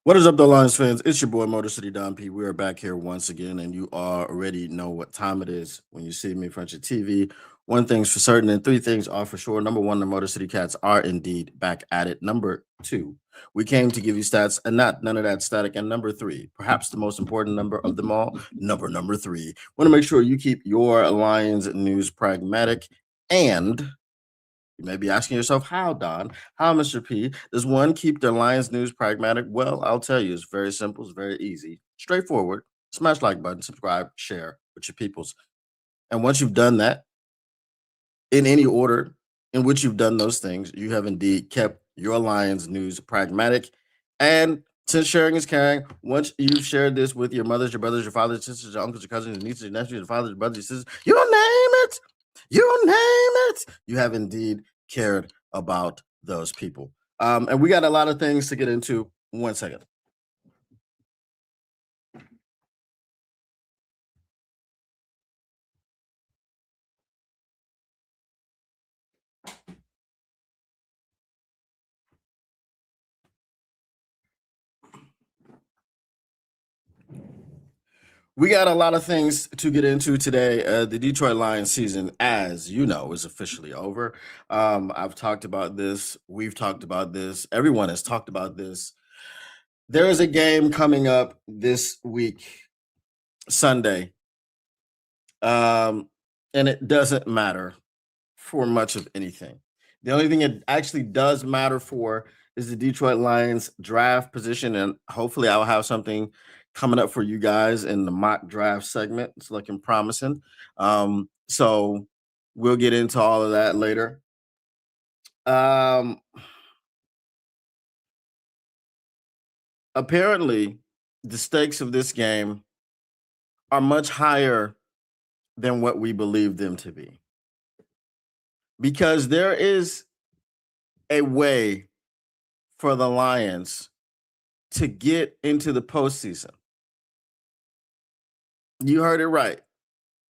What is up, the Lions fans? It's your boy Motor City Don P. We are back here once again, and you already know what time it is when you see me in front of your TV. One thing's for certain, and three things are for sure. Number one, the Motor City Cats are indeed back at it. Number two, we came to give you stats and not none of that static. And number three, perhaps the most important number of them all, number three. Want to make sure you keep your Lions news pragmatic and you may be asking yourself, how, Don? How, Mr. P? Does one keep their Lions news pragmatic? Well, I'll tell you, it's very simple, it's very easy, straightforward. Smash like button, subscribe, share with your peoples. And once you've done that, in any order in which you've done those things, you have indeed kept your Lions news pragmatic. And since sharing is caring, once you've shared this with your mothers, your brothers, your fathers, your sisters, your uncles, your cousins, your nieces, your nephews, your fathers, your brothers, your sisters, you name it, you name it, you have indeed cared about those people. And we got a lot of things to get into. One second. We got a lot of things to get into today. The Detroit Lions season, as you know, is officially over. I've talked about this. We've talked about this. Everyone has talked about this. There is a game coming up this week, Sunday, um, and it doesn't matter for much of anything. The only thing it actually does matter for is the Detroit Lions draft position, and hopefully, I'll have something coming up for you guys in the mock draft segment. It's looking promising. So we'll get into all of that later. Um, Apparently, the stakes of this game are much higher than what we believe them to be because there is a way for the Lions to get into the postseason. You heard it right.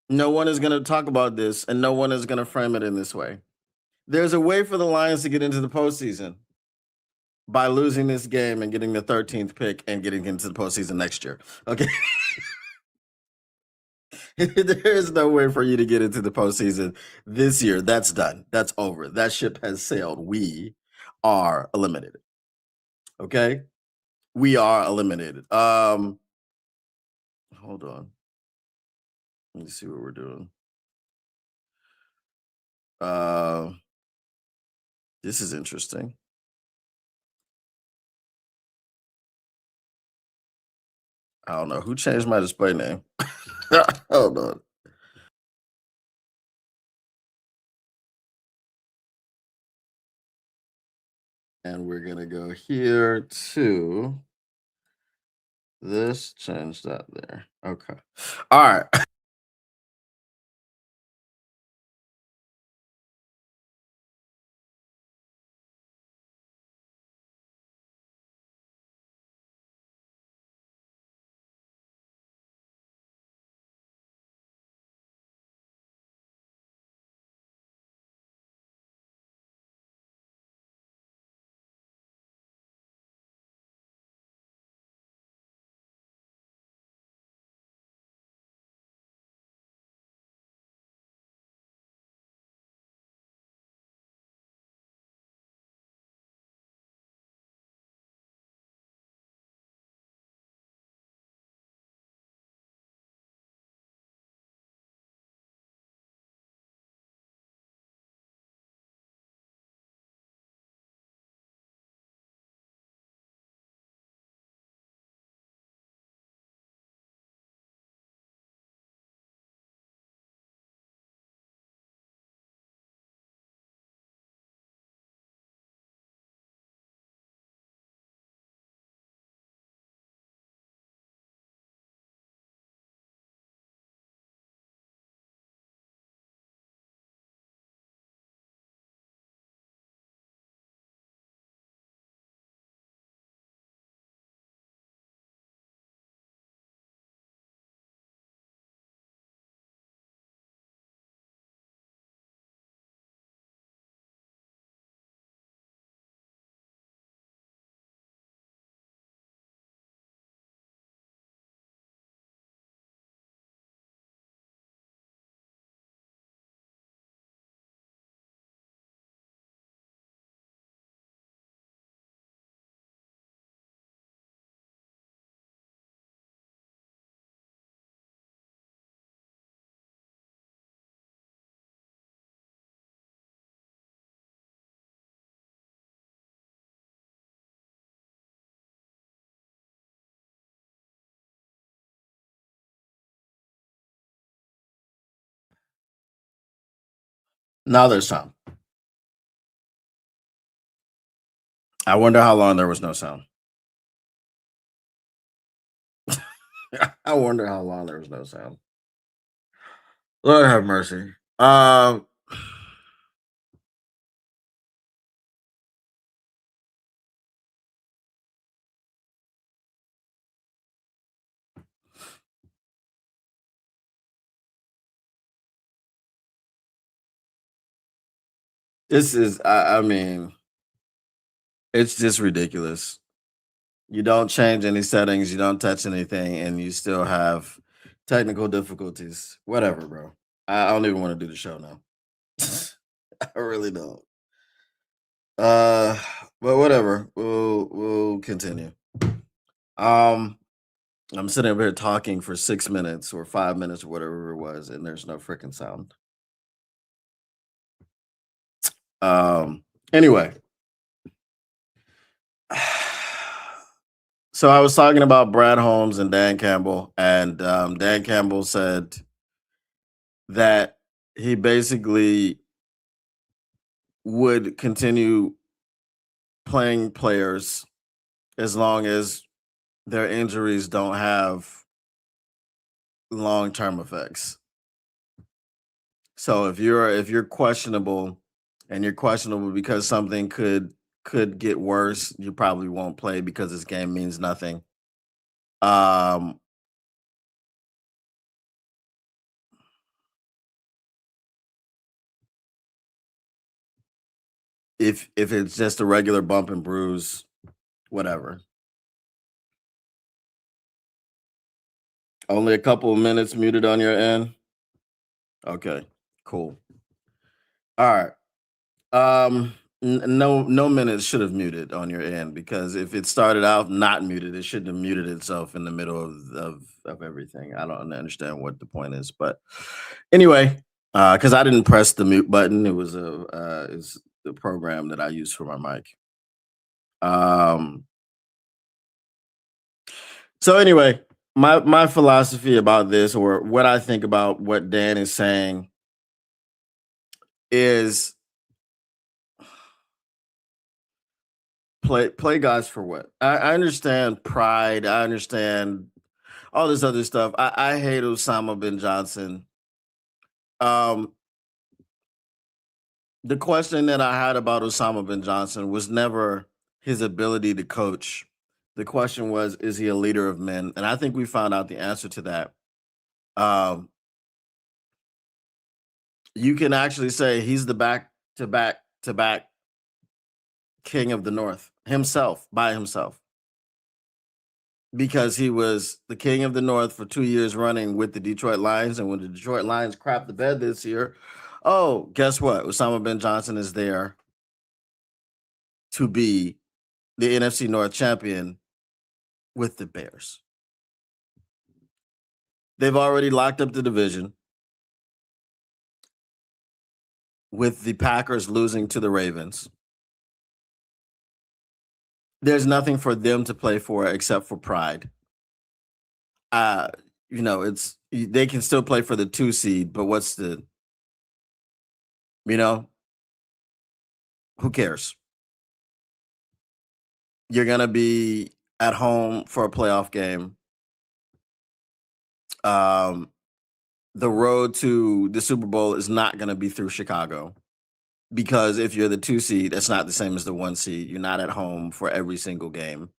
No one is going to talk about this, and no one is going to frame it in this way. There's a way for the Lions to get into the postseason by losing this game and getting the 13th pick and getting into the postseason next year. Okay. There is no way for you to get into the postseason this year. That's done. That's over. That ship has sailed. We are eliminated. Okay. We are eliminated. Hold on. Let me see what we're doing. Uh, this is interesting. I don't know who changed my display name. Hold on. And we're gonna go here to this, change that there. Okay. All right. Now there's sound. I wonder how long there was no sound. I wonder how long there was no sound. Lord have mercy. This is I mean, it's just ridiculous. You don't change any settings, you don't touch anything, and you still have technical difficulties. Whatever, bro. I don't even want to do the show now. I really don't. Uh, but whatever. We'll continue. Um, I'm sitting over here talking for 6 minutes or 5 minutes or whatever it was, and there's no freaking sound. Um, anyway, so I was talking about Brad Holmes and Dan Campbell, and Dan Campbell said that he basically would continue playing players as long as their injuries don't have long-term effects. So if you're questionable and you're questionable because something could get worse, you probably won't play because this game means nothing. Um if it's just a regular bump and bruise, whatever. Only a couple of minutes muted on your end. Okay, cool. All right. No minutes should have muted on your end because if it started out not muted, it shouldn't have muted itself in the middle of everything. I don't understand what the point is, but anyway, because I didn't press the mute button, it was a is the program that I use for my mic. Um, so anyway, my philosophy about this, or what I think about what Dan is saying, is play guys for what? I understand pride. I understand all this other stuff. I hate Osama bin Johnson. Um, the question that I had about Osama bin Johnson was never his ability to coach. The question was, is he a leader of men? And I think we found out the answer to that. Um, you can actually say he's the back to back to back king of the North himself by himself because he was the king of the North for 2 years running with the Detroit Lions. And when the Detroit Lions crapped the bed this year, oh, guess what? Osama bin Johnson is there to be the NFC North champion with the Bears. They've already locked up the division with the Packers losing to the Ravens. There's nothing for them to play for except for pride. Uh, it's they can still play for the 2 seed, but what's the you know, who cares? You're gonna be at home for a playoff game. Um, the road to the Super Bowl is not gonna be through Chicago because if you're the 2 seed, that's not the same as the 1 seed. You're not at home for every single game,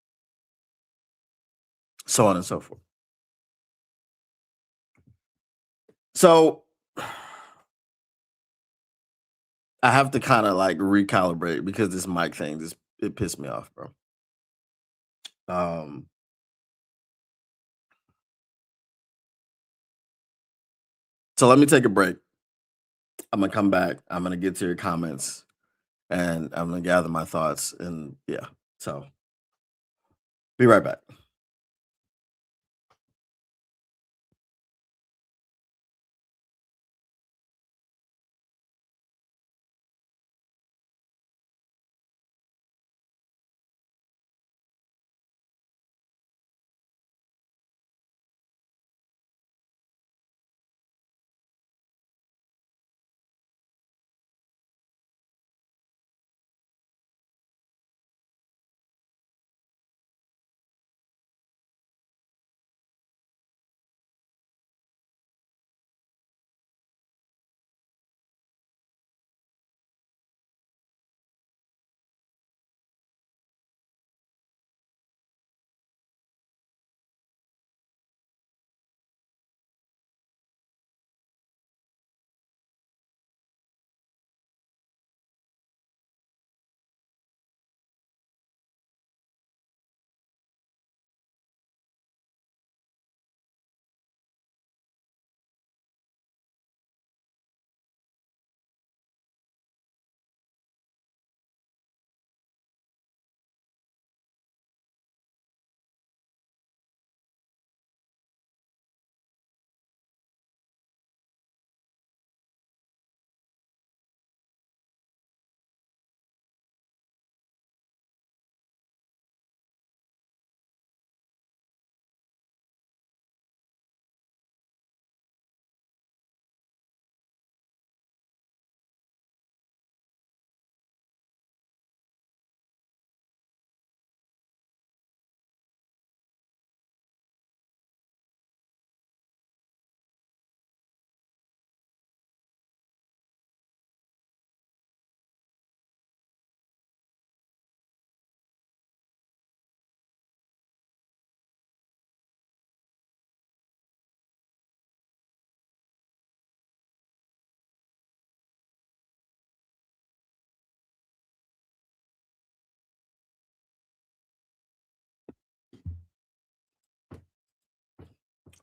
so on and so forth. So I have to kind of like recalibrate because this mic thing just it pissed me off, bro. Um, so let me take a break. I'm gonna come back. I'm gonna get to your comments and I'm gonna gather my thoughts. And yeah, so be right back.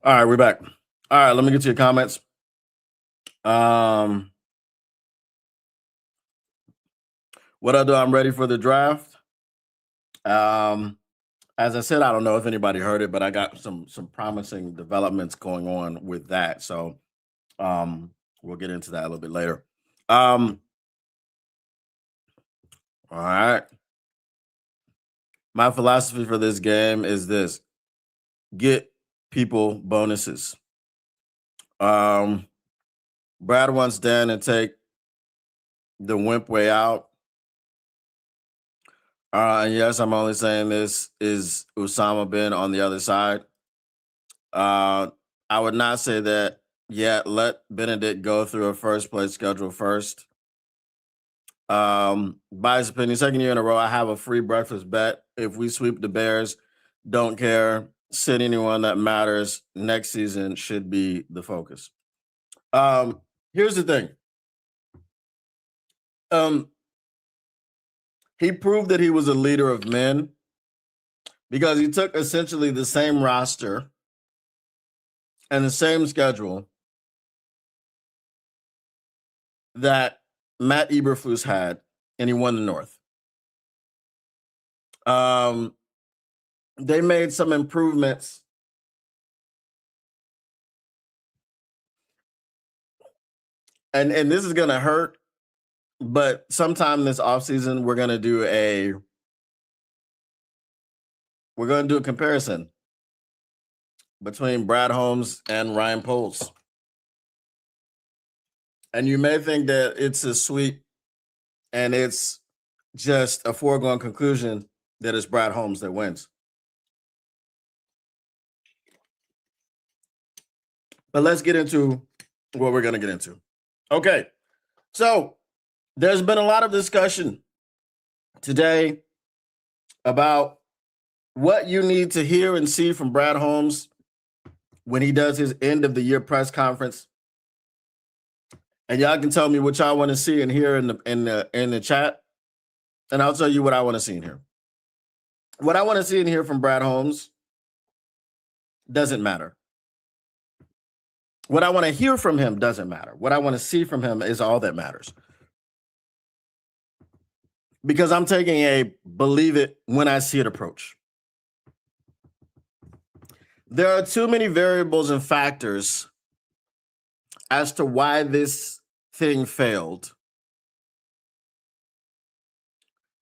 All right, we're back. All right, let me get to your comments. Um, what I do, I'm ready for the draft. Um, as I said, I don't know if anybody heard it, but I got some promising developments going on with that. So we'll get into that a little bit later. All right. My philosophy for this game is this: get people bonuses. Brad wants Dan to take the wimp way out. And yes, I'm only saying this is Usama bin on the other side. I would not say that yet. Let Benedict go through a first place schedule first. Bias opinion, second year in a row, I have a free breakfast bet. If we sweep the Bears, don't care. Sit anyone that matters. Next season should be the focus. Here's the thing. He proved that he was a leader of men because he took essentially the same roster and the same schedule that Matt Eberflus had, and he won the North. They made some improvements. And this is gonna hurt, but sometime this offseason, we're gonna do a comparison between Brad Holmes and Ryan Poles. And you may think that it's a sweep and it's just a foregone conclusion that it's Brad Holmes that wins. But let's get into what we're going to get into. Okay. So there's been a lot of discussion today about what you need to hear and see from Brad Holmes when he does his end of the year press conference. And y'all can tell me what y'all want to see and hear in the chat, and I'll tell you what I want to see and hear. What I want to see and hear from Brad Holmes doesn't matter. What I want to hear from him doesn't matter. What I want to see from him is all that matters. Because I'm taking a believe it when I see it approach. There are too many variables and factors as to why this thing failed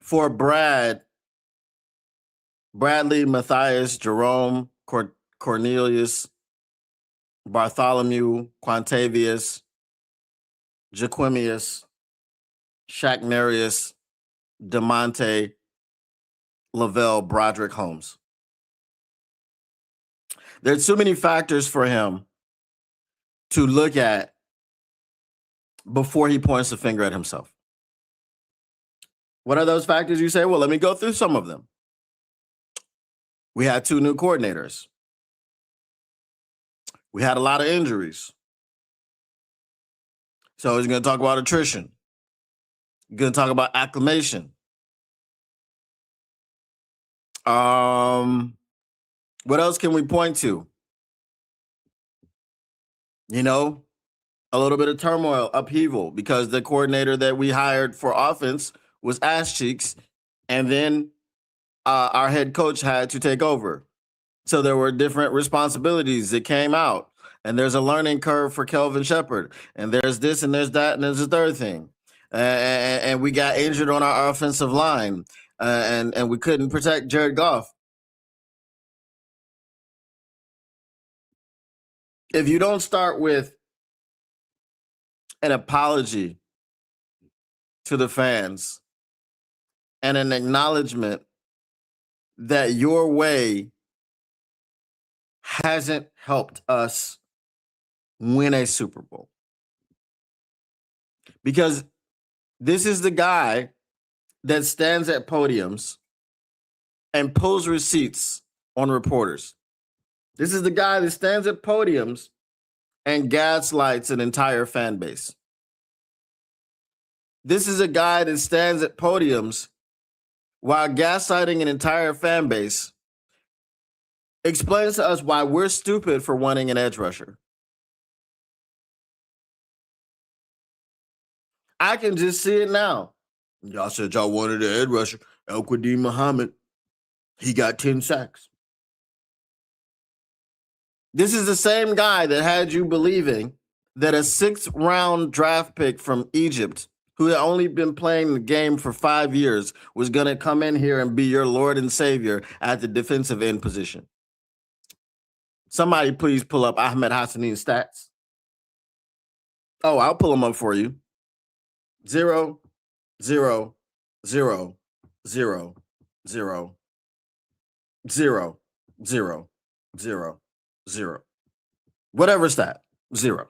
for Bradley, Matthias, Jerome, Cornelius, Bartholomew, Quantavius, Jaquimius, Shaqnarius, DeMonte, Lavelle, Broderick Holmes. There's too many factors for him to look at before he points the finger at himself. What are those factors, you say? Well, let me go through some of them. We had 2 new coordinators. We had a lot of injuries. So he's going to talk about attrition. He's going to talk about acclimation. What else can we point to? You know, a little bit of turmoil, upheaval, because the coordinator that we hired for offense was ass cheeks, and then our head coach had to take over. So there were different responsibilities that came out, and there's a learning curve for Kelvin Shepard, and there's this and there's that and there's a third thing. And we got injured on our offensive line, and we couldn't protect Jared Goff. If you don't start with an apology to the fans and an acknowledgement that your way hasn't helped us win a Super Bowl. Because this is the guy that stands at podiums and pulls receipts on reporters. This is the guy that stands at podiums and gaslights an entire fan base. This is a guy that stands at podiums while gaslighting an entire fan base Explain to us why we're stupid for wanting an edge rusher. I can just see it now. Y'all said y'all wanted an edge rusher. El-Quadin Muhammad, he got 10 sacks. This is the same guy that had you believing that a 6th-round draft pick from Egypt, who had only been playing the game for 5 years, was going to come in here and be your Lord and Savior at the defensive end position. Somebody please pull up Ahmed Hassani's stats. Oh, I'll pull them up for you. 0, 0, 0, 0, 0, 0, 0, 0, 0. Whatever stat, 0.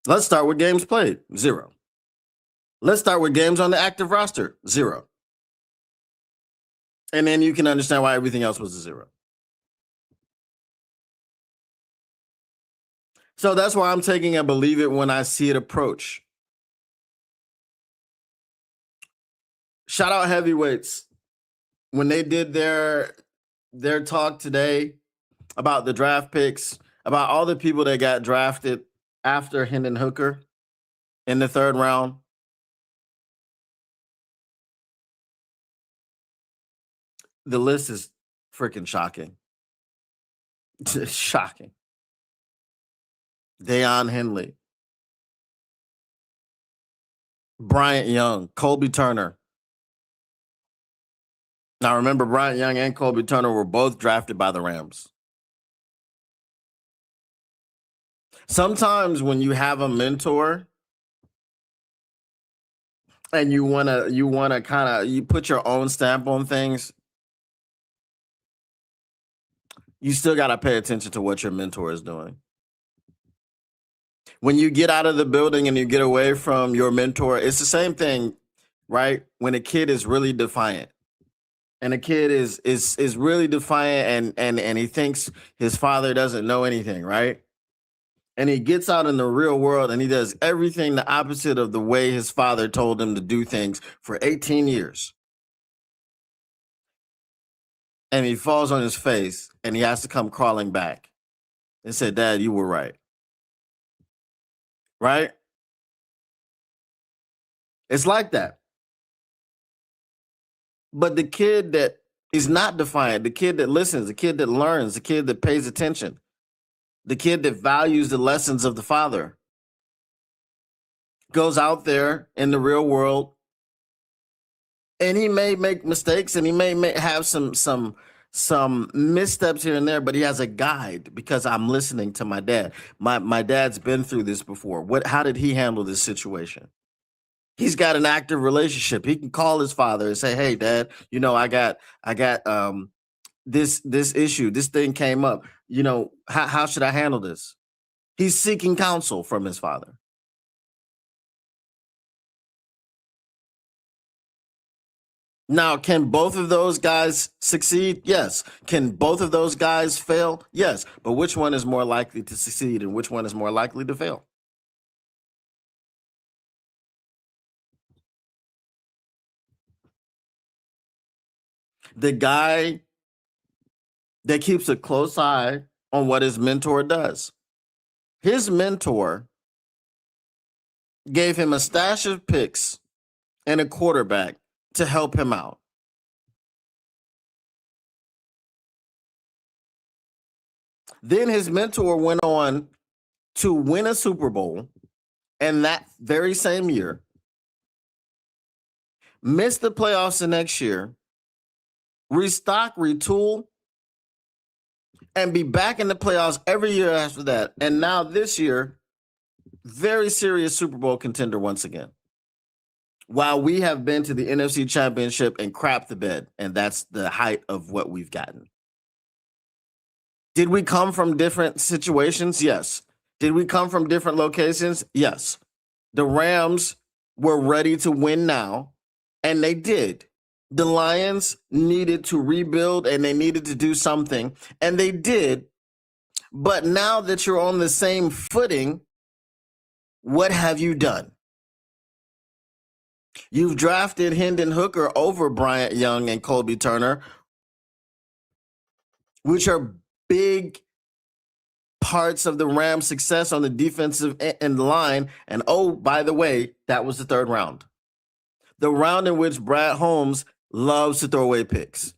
Let's start with games played, 0. Let's start with games on the active roster, 0. And then you can understand why everything else was a 0. So that's why I'm taking a believe it when I see it approach. Shout out Heavyweights. When they did their talk today about the draft picks, about all the people that got drafted after Hendon Hooker in the 3rd round. The list is freaking shocking. Shocking. Deion Henley, Bryant Young, Colby Turner. Now remember, Bryant Young and Colby Turner were both drafted by the Rams. Sometimes when you have a mentor and you wanna kind of you put your own stamp on things, you still gotta pay attention to what your mentor is doing. When you get out of the building and you get away from your mentor, it's the same thing, right? When a kid is really defiant. And a kid is really defiant and he thinks his father doesn't know anything, right? And he gets out in the real world and he does everything the opposite of the way his father told him to do things for 18 years. And he falls on his face and he has to come crawling back and say, Dad, you were right. Right? It's like that. But the kid that is not defiant, the kid that listens, the kid that learns, the kid that pays attention, the kid that values the lessons of the father goes out there in the real world and he may make mistakes and he may have some missteps here and there, but he has a guide because I'm listening to my dad. My dad's been through this before. How did he handle this situation? He's got an active relationship. He can call his father and say, "Hey, Dad, I got this issue. This thing came up. How should I handle this?" He's seeking counsel from his father. Now, can both of those guys succeed? Yes. Can both of those guys fail? Yes. But which one is more likely to succeed and which one is more likely to fail? The guy that keeps a close eye on what his mentor does. His mentor gave him a stash of picks and a quarterback to help him out. Then his mentor went on to win a Super Bowl, and that very same year, missed the playoffs the next year, restock, retool, and be back in the playoffs every year after that. And now this year, very serious Super Bowl contender once again. While we have been to the NFC Championship and crapped the bed, and that's the height of what we've gotten. Did we come from different situations? Yes. Did we come from different locations? Yes. The Rams were ready to win now, and they did. The Lions needed to rebuild, and they needed to do something, and they did. But now that you're on the same footing, what have you done? You've drafted Hendon Hooker over Bryant Young and Colby Turner. which are big parts of the Rams' success on the defensive end line. And oh, by the way, that was the third round. The round in which Brad Holmes loves to throw away picks.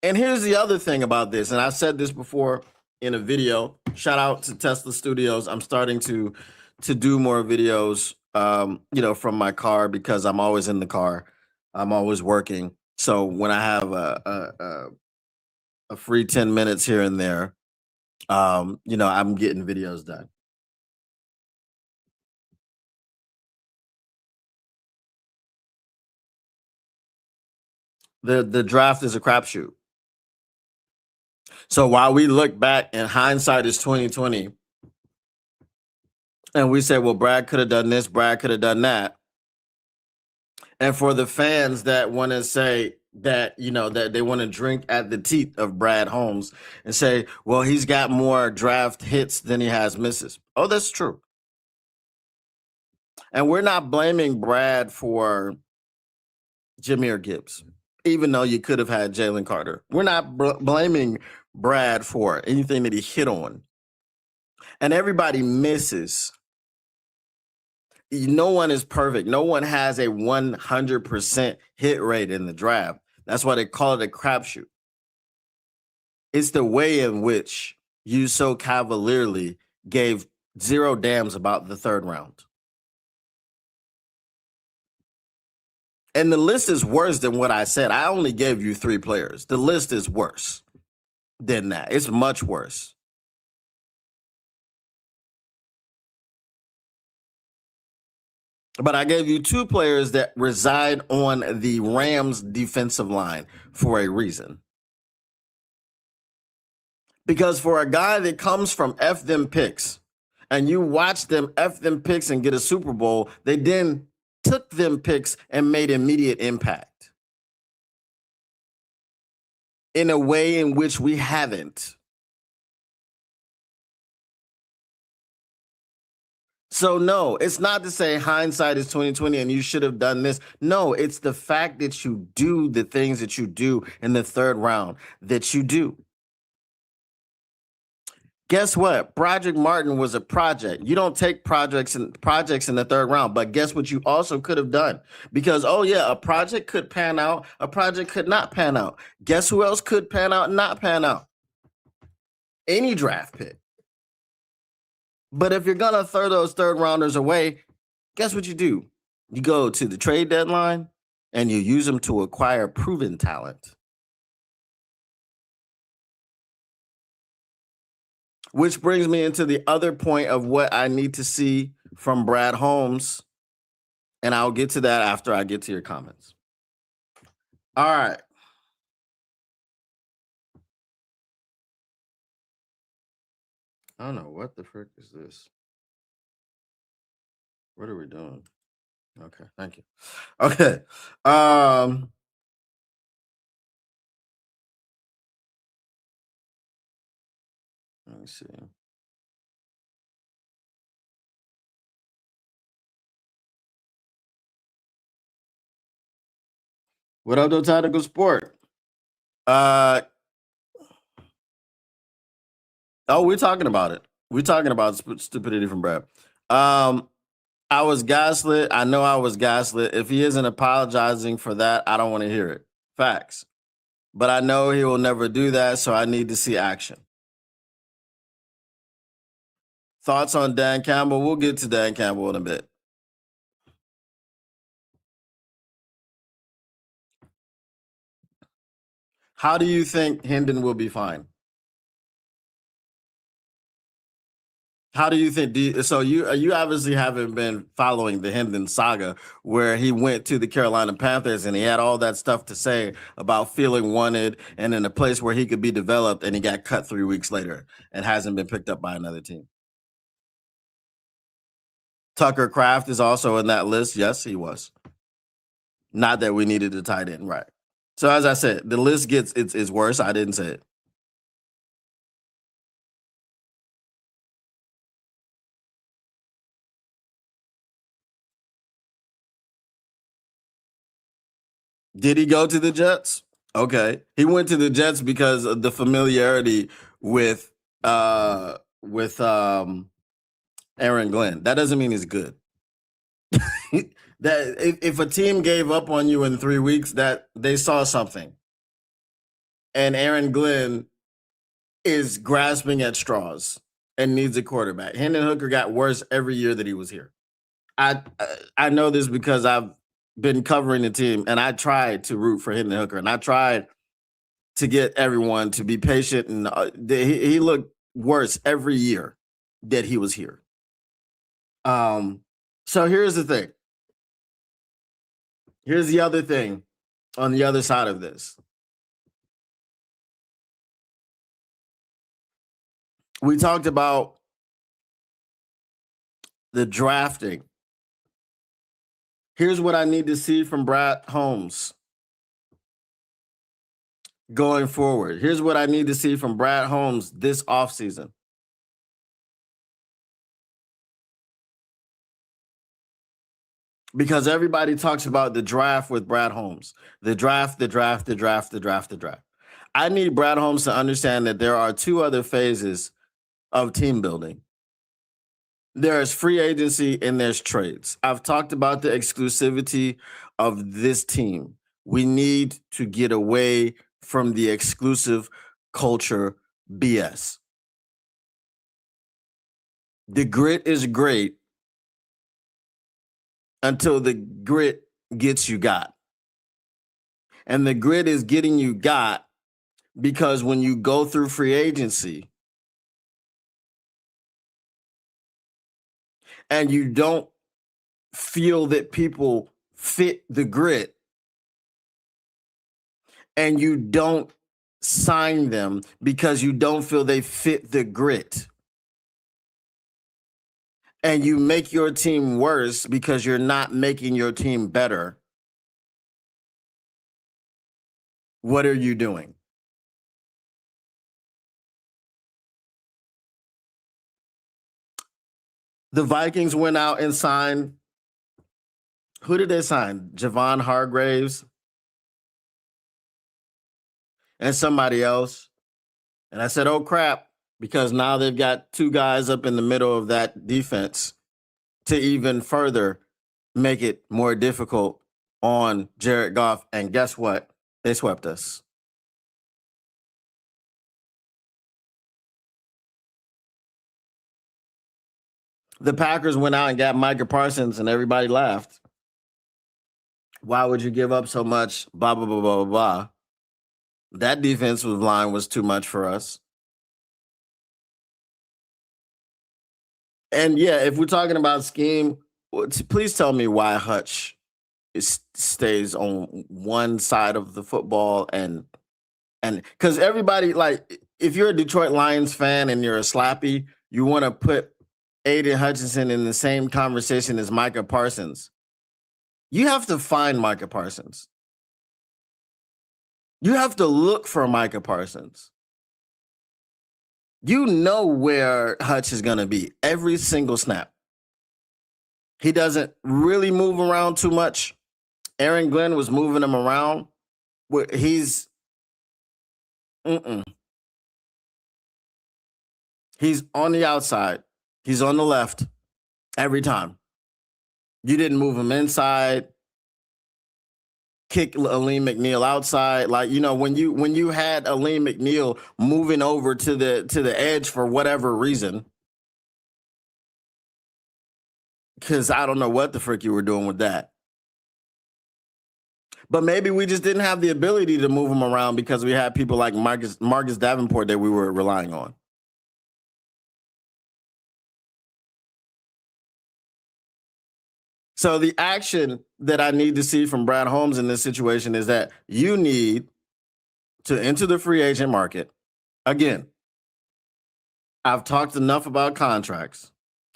And here's the other thing about this, and I've said this before in a video. Shout out to Tesla Studios. I'm starting to do more videos, from my car because I'm always in the car. I'm always working. So when I have a free 10 minutes here and there, I'm getting videos done. The draft is a crapshoot. So while we look back and hindsight is 2020, and we say, well, Brad could have done this, Brad could have done that. And for the fans that want to say that, that they want to drink at the teeth of Brad Holmes and say, well, he's got more draft hits than he has misses. Oh, that's true. And we're not blaming Brad for Jahmyr Gibbs, even though you could have had Jalen Carter. We're not blaming Brad for anything that he hit on. And everybody misses. No one is perfect. No one has a 100% hit rate in the draft. That's why they call it a crapshoot. It's the way in which you so cavalierly gave zero damns about the third round. And the list is worse than what I said. I only gave you 3 players. The list is worse than that. It's much worse. But I gave you 2 players that reside on the Rams defensive line for a reason. Because for a guy that comes from F them picks, and you watch them F them picks and get a Super Bowl, they then took them picks and made immediate impact in a way in which we haven't. So no, it's not to say hindsight is 2020 and you should have done this. No, it's the fact that you do the things that you do in the third round that you do. Guess what? Broderick Martin was a project. You don't take projects in the third round, but guess what you also could have done? Because a project could pan out, a project could not pan out. Guess who else could pan out and not pan out? Any draft pick. But if you're gonna throw those third rounders away, guess what you do? You go to the trade deadline and you use them to acquire proven talent. Which brings me into the other point of what I need to see from Brad Holmes. And I'll get to that after I get to your comments. All right. I don't know. What the frick is this? What are we doing? Okay. Thank you. Okay. Let me see. What up, though, Tactical Sport? We're talking about it. We're talking about stupidity from Brad. I was gaslit. I know I was gaslit. If he isn't apologizing for that, I don't want to hear it. Facts. But I know he will never do that, so I need to see action. Thoughts on Dan Campbell? We'll get to Dan Campbell in a bit. How do you think Hendon will be fine? How do you think? So you obviously haven't been following the Hendon saga, where he went to the Carolina Panthers and he had all that stuff to say about feeling wanted and in a place where he could be developed, and he got cut 3 weeks later and hasn't been picked up by another team. Tucker Kraft is also in that list. Yes, he was. Not that we needed a tight end, right? So as I said, the list gets it's worse. I didn't say it. Did he go to the Jets? Okay. He went to the Jets because of the familiarity with Aaron Glenn. That doesn't mean he's good. That if a team gave up on you in 3 weeks, that they saw something. And Aaron Glenn is grasping at straws and needs a quarterback. Hendon Hooker got worse every year that he was here. I know this because I've been covering the team, and I tried to root for Hendon Hooker, and I tried to get everyone to be patient. And he looked worse every year that he was here. So here's the thing. Here's the other thing on the other side of this. We talked about the drafting. Here's what I need to see from Brad Holmes going forward. Here's what I need to see from Brad Holmes this offseason. Because everybody talks about the draft with Brad Holmes. The draft. I need Brad Holmes to understand that there are two other phases of team building. There's free agency and there's trades. I've talked about the exclusivity of this team. We need to get away from the exclusive culture BS. The grit is great until the grit gets you got. And the grit is getting you got because when you go through free agency and you don't feel that people fit the grit and you don't sign them because you don't feel they fit the grit, and you make your team worse because you're not making your team better, what are you doing? The Vikings went out and signed. Who did they sign? Javon Hargraves and somebody else. And I said, oh, crap, because now they've got two guys up in the middle of that defense to even further make it more difficult on Jared Goff. And guess what? They swept us. The Packers went out and got Micah Parsons, and everybody laughed. Why would you give up so much? Blah, blah, blah, blah, blah, blah. That defensive line was too much for us. And yeah, if we're talking about scheme, please tell me why Hutch stays on one side of the football and because everybody, like, if you're a Detroit Lions fan and you're a slappy, you want to put Aiden Hutchinson in the same conversation as Micah Parsons. You have to find Micah Parsons. You have to look for Micah Parsons. You know where Hutch is going to be every single snap. He doesn't really move around too much. Aaron Glenn was moving him around. He's He's on the outside. He's on the left every time. You didn't move him inside. Kick Aleem McNeil outside. Like, you know, when you had Aleem McNeil moving over to the edge for whatever reason, because I don't know what the frick you were doing with that. But maybe we just didn't have the ability to move him around because we had people like Marcus Davenport that we were relying on. So the action that I need to see from Brad Holmes in this situation is that you need to enter the free agent market. Again, I've talked enough about contracts.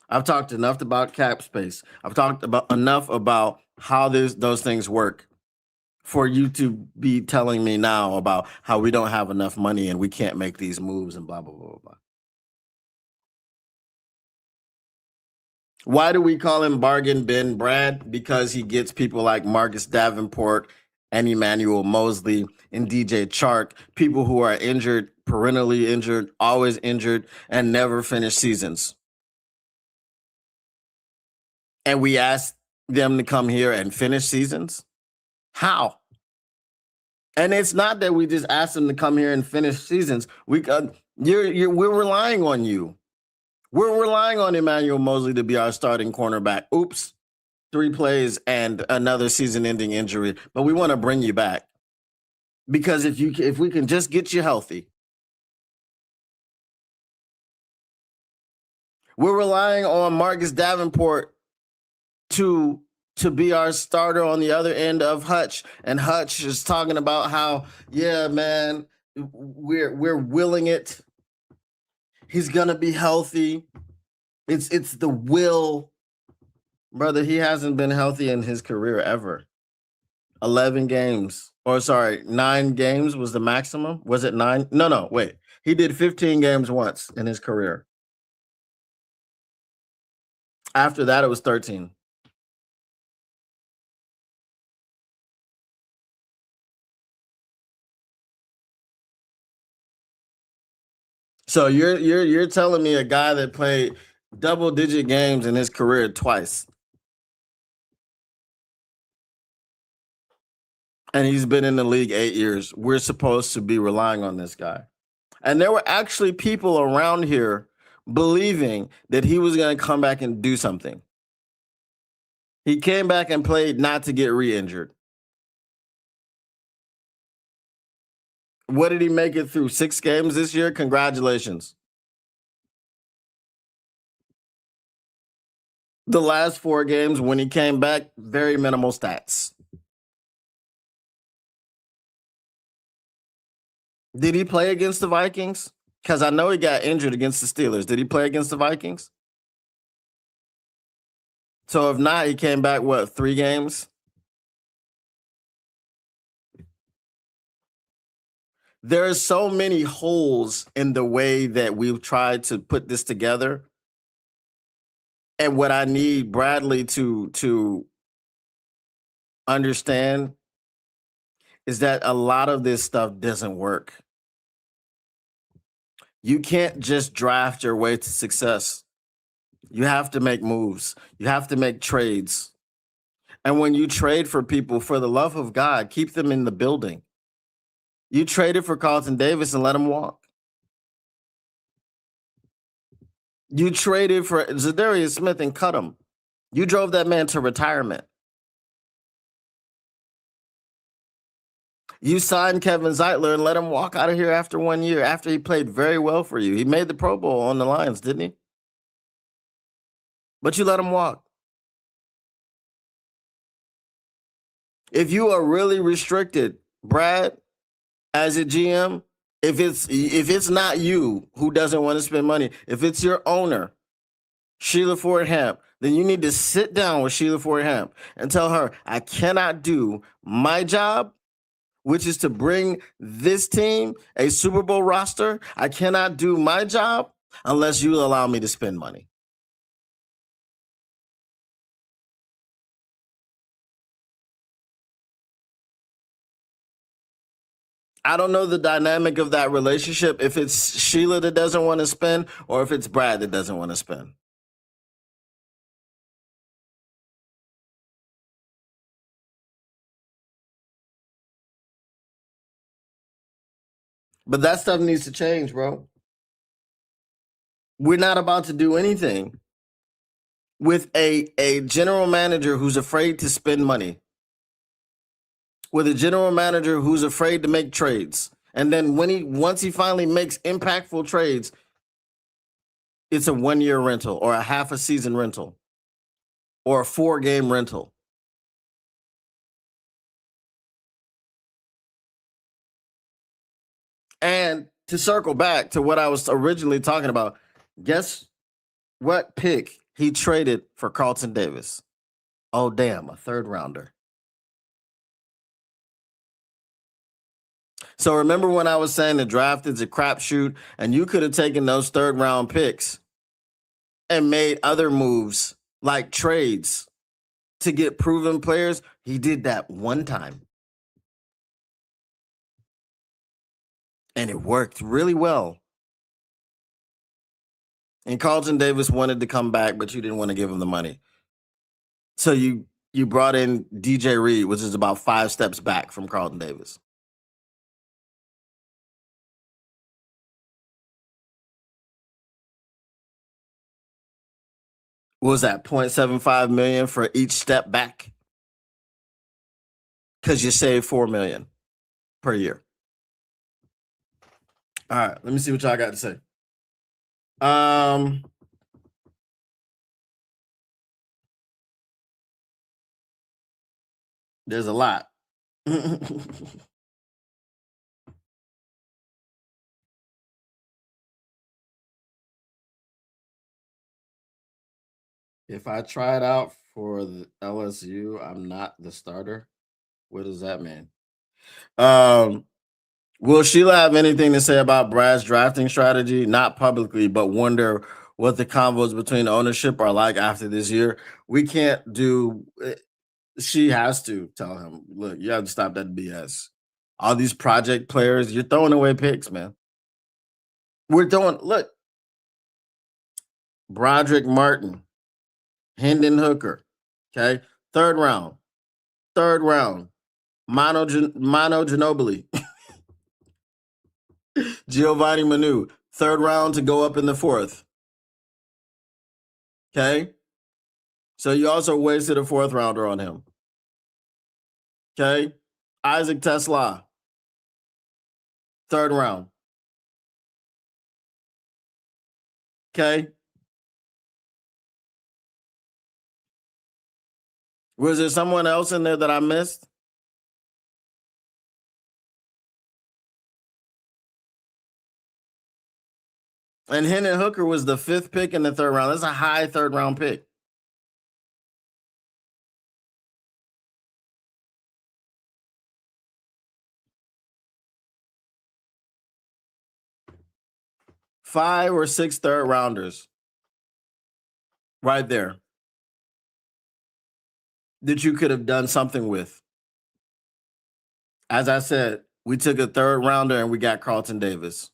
I've talked enough about cap space. I've talked about enough about how those things work for you to be telling me now about how we don't have enough money and we can't make these moves and blah, blah, blah, blah. Why do we call him Bargain Bin Brad? Because he gets people like Marcus Davenport and Emmanuel Mosley and DJ Chark, people who are injured, perennially injured, always injured, and never finish seasons. And we ask them to come here and finish seasons? How? And it's not that we just ask them to come here and finish seasons. We're relying on you. We're relying on Emmanuel Mosley to be our starting cornerback. Oops, 3 plays and another season-ending injury. But we want to bring you back because if we can just get you healthy, we're relying on Marcus Davenport to be our starter on the other end of Hutch, and Hutch is talking about how, yeah, man, we're willing it. He's gonna be healthy. It's the will, brother. He hasn't been healthy in his career ever. 11 games, or sorry, 9 games was the maximum. Was it 9? No, wait. He did 15 games once in his career. After that, it was 13. So you're telling me a guy that played double-digit games in his career twice, and he's been in the league 8 years. We're supposed to be relying on this guy. And there were actually people around here believing that he was going to come back and do something. He came back and played not to get re-injured. What did he make it through? 6 games this year? Congratulations. The last 4 games when he came back, very minimal stats. Did he play against the Vikings? Because I know he got injured against the Steelers. Did he play against the Vikings? So if not, he came back, 3 games? There are so many holes in the way that we've tried to put this together. And what I need Bradley to understand is that a lot of this stuff doesn't work. You can't just draft your way to success. You have to make moves. You have to make trades. And when you trade for people, for the love of God, keep them in the building. You traded for Carlton Davis and let him walk. You traded for Zadarius Smith and cut him. You drove that man to retirement. You signed Kevin Zeitler and let him walk out of here after 1 year, after he played very well for you. He made the Pro Bowl on the Lions, didn't he? But you let him walk. If you are really restricted, Brad, as a GM, if it's not you who doesn't want to spend money, if it's your owner, Sheila Ford Hamp, then you need to sit down with Sheila Ford Hamp and tell her, I cannot do my job, which is to bring this team a Super Bowl roster. I cannot do my job unless you allow me to spend money. I don't know the dynamic of that relationship, if it's Sheila that doesn't want to spend or if it's Brad that doesn't want to spend. But that stuff needs to change, bro. We're not about to do anything with a general manager who's afraid to spend money, with a general manager who's afraid to make trades. And then once he finally makes impactful trades, it's a 1-year rental or a half a season rental or a 4-game rental. And to circle back to what I was originally talking about, guess what pick he traded for Carlton Davis? Oh, damn, a 3rd rounder. So remember when I was saying the draft is a crapshoot, and you could have taken those 3rd round picks and made other moves like trades to get proven players? He did that one time. And it worked really well. And Carlton Davis wanted to come back, but you didn't want to give him the money. So you brought in DJ Reed, which is about 5 steps back from Carlton Davis. What was that, 0.75 million for each step back? Because you save $4 million per year. All right, let me see what y'all got to say. There's a lot. If I try it out for the LSU, I'm not the starter. What does that mean? Will Sheila have anything to say about Brad's drafting strategy? Not publicly, but wonder what the convos between ownership are like after this year. We can't do. She has to tell him, look, you have to stop that BS. All these project players, you're throwing away picks, man. We're doing. Look, Broderick Martin, Hendon Hooker, okay, third round, Mano Ginobili, Giovanni Manu, third round to go up in the fourth. Okay. So you also wasted a 4th rounder on him. Okay. Isaac Tesla, 3rd round. Okay. Was there someone else in there that I missed? And Hendon Hooker was the 5th pick in the 3rd round. That's a high 3rd round pick. Five or 6 third rounders right there that you could have done something with. As I said, we took a 3rd rounder and we got Carlton Davis.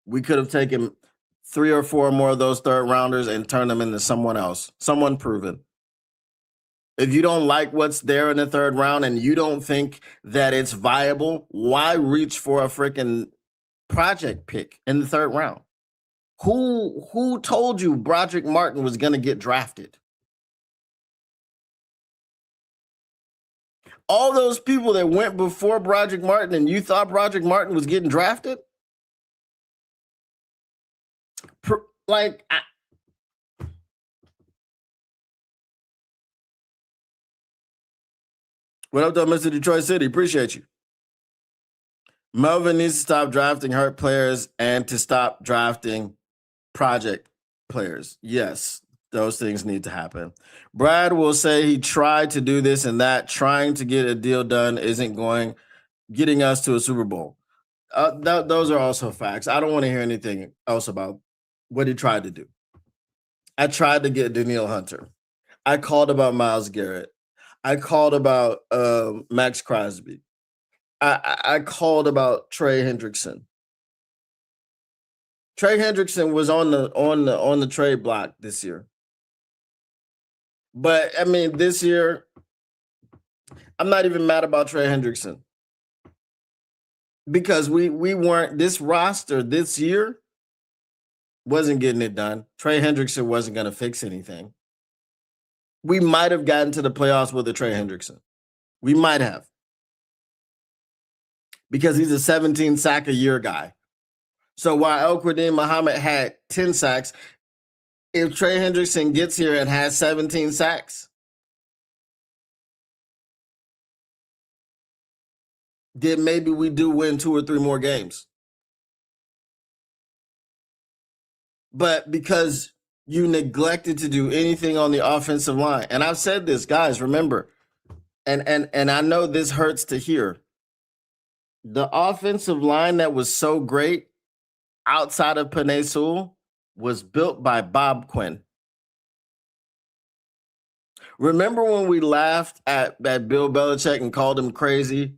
We could have taken 3 or 4 more of those 3rd rounders and turned them into someone else, someone proven. If you don't like what's there in the 3rd round and you don't think that it's viable, why reach for a freaking project pick in the 3rd round? Who told you Broderick Martin was going to get drafted? All those people that went before Broderick Martin and you thought Broderick Martin was getting drafted? What up, though, Mr. Detroit City? Appreciate you. Melvin needs to stop drafting hurt players and to stop drafting project players. Yes, those things need to happen. Brad will say he tried to do this and that. Trying to get a deal done isn't getting us to a Super Bowl. Those are also facts. I don't want to hear anything else about what he tried to do. I tried to get Danielle Hunter. I called about Myles Garrett. I called about Max Crosby. I called about Trey Hendrickson. Trey Hendrickson was on the trade block this year. But I mean, this year, I'm not even mad about Trey Hendrickson. Because we weren't, this roster this year wasn't getting it done. Trey Hendrickson wasn't going to fix anything. We might have gotten to the playoffs with a Trey Hendrickson. We might have. Because he's a 17 sack a year guy. So while El-Quadin Muhammad had 10 sacks, if Trey Hendrickson gets here and has 17 sacks, then maybe we do win 2 or 3 more games. But because you neglected to do anything on the offensive line, and I've said this, guys, remember, and I know this hurts to hear, the offensive line that was so great outside of Penei Sewell was built by Bob Quinn. Remember when we laughed at Bill Belichick and called him crazy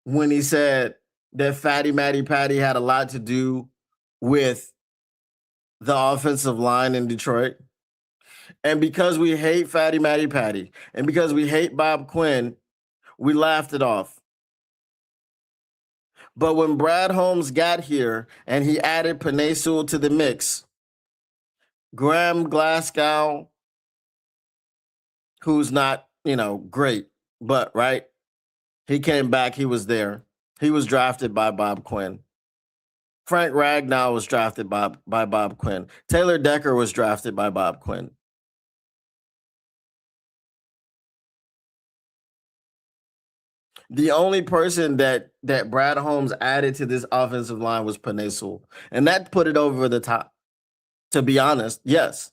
when he said that Fatty Matty Patty had a lot to do with the offensive line in Detroit. And because we hate Fatty Matty Patty and because we hate Bob Quinn, we laughed it off. But when Brad Holmes got here and he added Penei Sewell to the mix, Graham Glasgow, who's not, great, but right, he came back, he was there. He was drafted by Bob Quinn. Frank Ragnow was drafted by Bob Quinn. Taylor Decker was drafted by Bob Quinn. The only person that Brad Holmes added to this offensive line was Penei Sewell, and that put it over the top. To be honest, yes.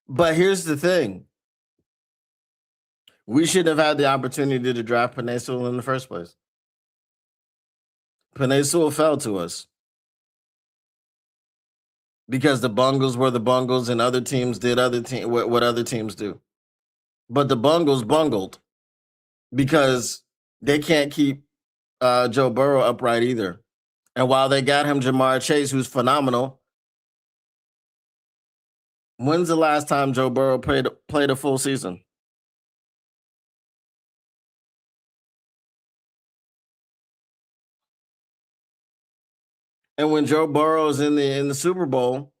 But here's the thing. We shouldn't have had the opportunity to draft Penei Sewell in the first place. Penei Sewell fell to us because the Bungles were the Bungles and other teams did what other teams do. But the Bungles bungled because they can't keep Joe Burrow upright either. And while they got him Jamar Chase, who's phenomenal, when's the last time Joe Burrow played a full season? And when Joe Burrow's in the Super Bowl,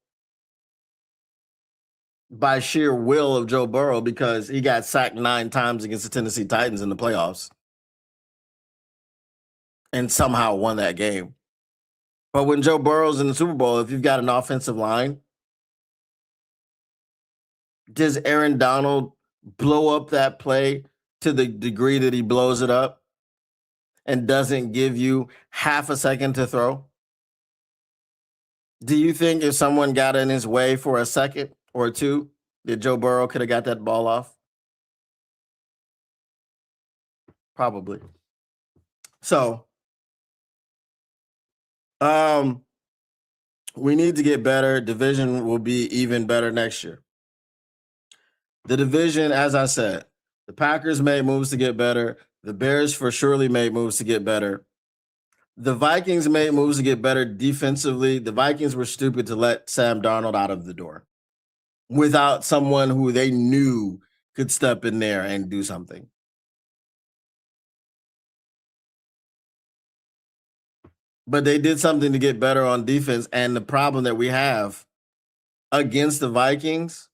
by sheer will of Joe Burrow, because he got sacked 9 times against the Tennessee Titans in the playoffs and somehow won that game. But when Joe Burrow's in the Super Bowl, if you've got an offensive line, does Aaron Donald blow up that play to the degree that he blows it up and doesn't give you half a second to throw? Do you think if someone got in his way for a second or two, that Joe Burrow could have got that ball off? Probably. So, we need to get better. Division will be even better next year. The division, as I said, the Packers made moves to get better. The Bears for surely made moves to get better. The Vikings made moves to get better defensively. The Vikings were stupid to let Sam Darnold out of the door without someone who they knew could step in there and do something. But they did something to get better on defense. And the problem that we have against the Vikings,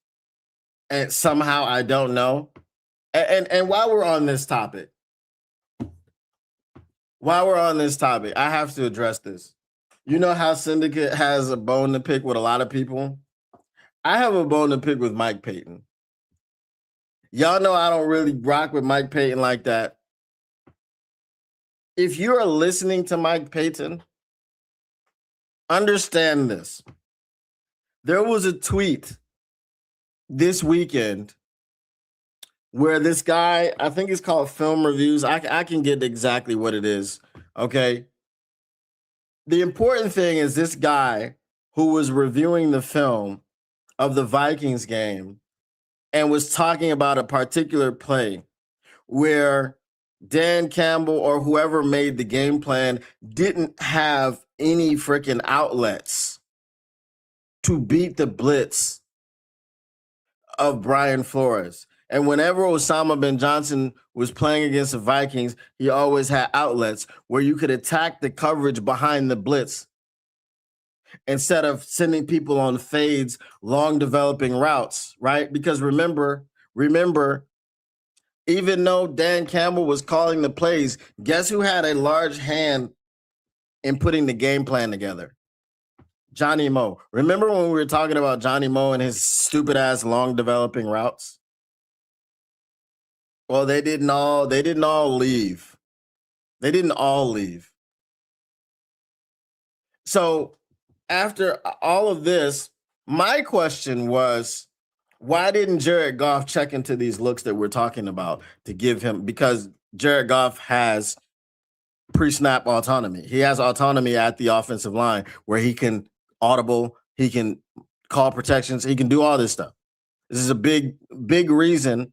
and somehow I don't know. And while we're on this topic, I have to address this. You know how Syndicate has a bone to pick with a lot of people? I have a bone to pick with Mike Payton. Y'all know I don't really rock with Mike Payton like that. If you are listening to Mike Payton, understand this. There was a tweet this weekend where this guy, I think it's called Film Reviews. I can get exactly what it is. Okay. The important thing is this guy who was reviewing the film of the Vikings game and was talking about a particular play where Dan Campbell or whoever made the game plan didn't have any freaking outlets to beat the blitz of Brian Flores. And whenever Osama bin Johnson was playing against the Vikings, he always had outlets where you could attack the coverage behind the blitz instead of sending people on fades, long developing routes, right? Because remember, even though Dan Campbell was calling the plays, guess who had a large hand in putting the game plan together? Johnny Moe. Remember when we were talking about Johnny Moe and his stupid ass long developing routes? Well, they didn't all leave. They didn't all leave. So after all of this, my question was, why didn't Jared Goff check into these looks that we're talking about to give him? Because Jared Goff has pre-snap autonomy. He has autonomy at the offensive line where he can audible, he can call protections, he can do all this stuff. This is a big reason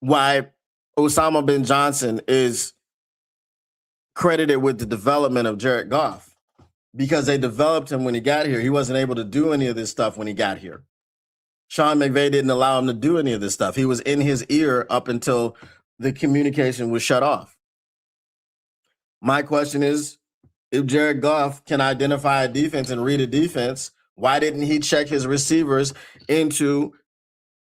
why Osama bin Johnson is credited with the development of Jared Goff because they developed him when he got here. He wasn't able to do any of this stuff when he got here. Sean McVay didn't allow him to do any of this stuff. He was in his ear up until the communication was shut off. My question is, if Jared Goff can identify a defense and read a defense, why didn't he check his receivers into,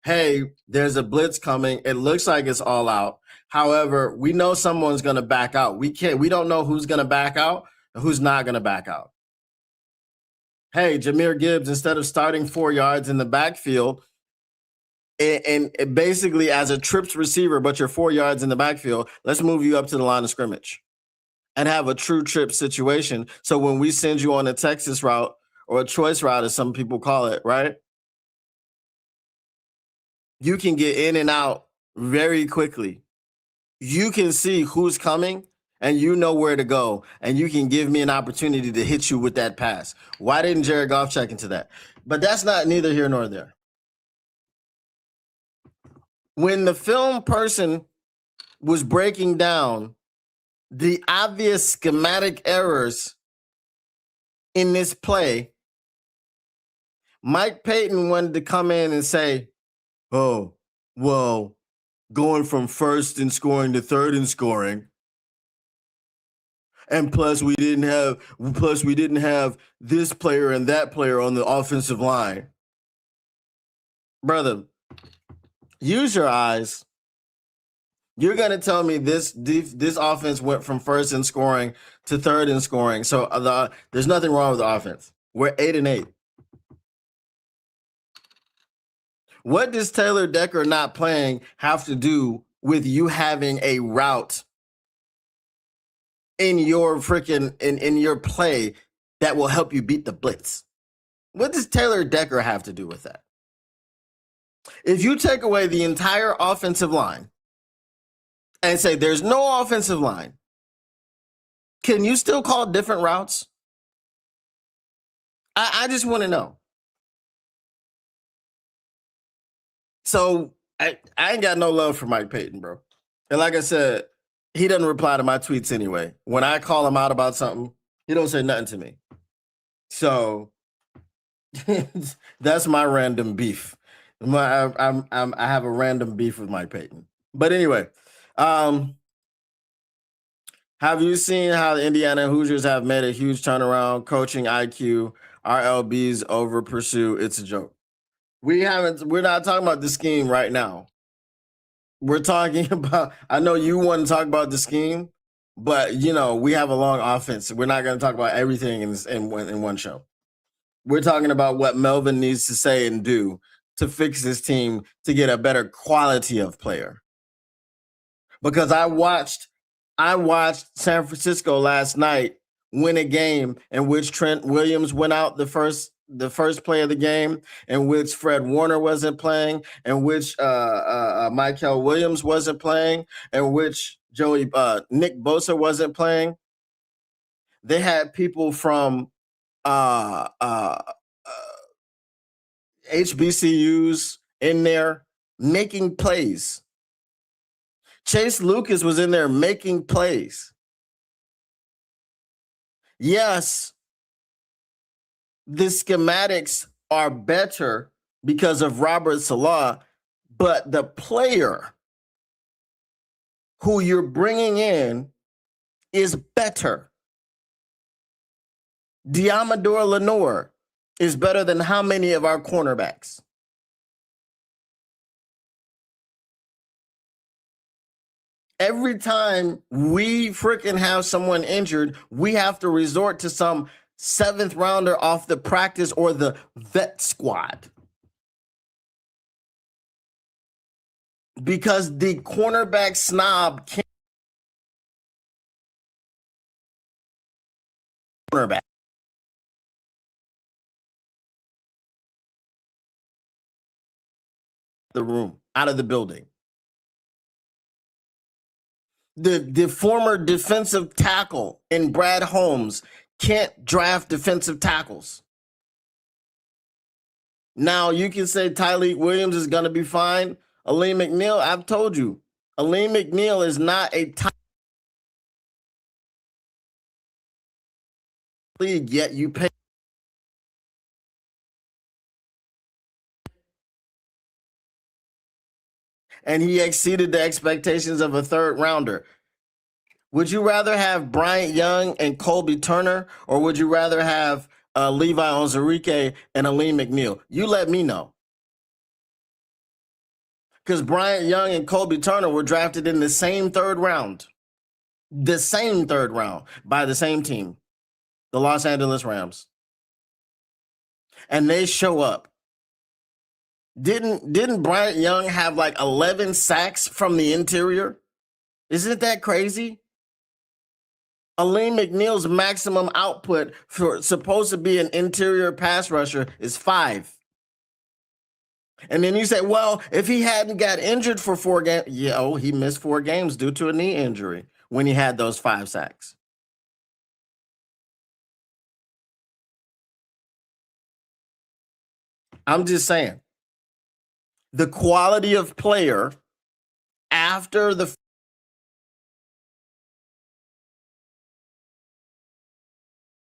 hey, there's a blitz coming. It looks like it's all out. However, we know someone's going to back out. We don't know who's going to back out and who's not going to back out. Hey, Jahmyr Gibbs, instead of starting 4 yards in the backfield and basically as a trips receiver, but you're 4 yards in the backfield, let's move you up to the line of scrimmage and have a true trip situation. So when we send you on a Texas route or a choice route, as some people call it, right? You can get in and out very quickly. You can see who's coming and you know where to go, and you can give me an opportunity to hit you with that pass. Why didn't Jared Goff check into that? But that's not neither here nor there. When the film person was breaking down the obvious schematic errors in this play, Mike Payton wanted to come in and say, oh, well, going from first and scoring to third and scoring. And plus we didn't have this player and that player on the offensive line. Brother, use your eyes. You're going to tell me this offense went from first in scoring to third in scoring. So there's nothing wrong with the offense. We're 8-8. What does Taylor Decker not playing have to do with you having a route in your in your play that will help you beat the blitz? What does Taylor Decker have to do with that? If you take away the entire offensive line and say there's no offensive line, can you still call different routes? I just want to know. So I ain't got no love for Mike Payton, bro. And like I said, he doesn't reply to my tweets anyway. When I call him out about something, he don't say nothing to me. So that's my random beef. I have a random beef with Mike Payton. But anyway, have you seen how the Indiana Hoosiers have made a huge turnaround? Coaching IQ, RLBs over Pursue. It's a joke. We're not talking about the scheme right now. We're talking about, I know you want to talk about the scheme, but we have a long offense. We're not going to talk about everything in one show. We're talking about what Melvin needs to say and do to fix this team to get a better quality of player. Because I watched San Francisco last night win a game in which Trent Williams went out the first play of the game, in which Fred Warner wasn't playing, in which Michael Williams wasn't playing, in which Nick Bosa wasn't playing. They had people from HBCUs in there making plays. Chase Lucas was in there making plays. Yes, the schematics are better because of Robert Salah, but the player who you're bringing in is better. Diamador Lenore is better than how many of our cornerbacks? Every time we freaking have someone injured, we have to resort to some 7th rounder off the practice or the vet squad. Because the cornerback snob can't cornerback. The room, out of the building. The former defensive tackle in Brad Holmes can't draft defensive tackles. Now, you can say Tyleik Williams is going to be fine. Aleem McNeil, I've told you, Aleem McNeil is not a league, yet you pay. And he exceeded the expectations of a third rounder. Would you rather have Bryant Young and Colby Turner, or would you rather have Levi Onwuzurike and Aleem McNeil? You let me know. Because Bryant Young and Colby Turner were drafted in the same third round. The same third round by the same team, the Los Angeles Rams. And they show up. Didn't Bryant Young have like 11 sacks from the interior? Isn't that crazy? Aleem McNeil's maximum output for supposed to be an interior pass rusher is 5. And then you say, well, if he hadn't got injured for 4 games, he missed 4 games due to a knee injury when he had those 5 sacks. I'm just saying, the quality of player after the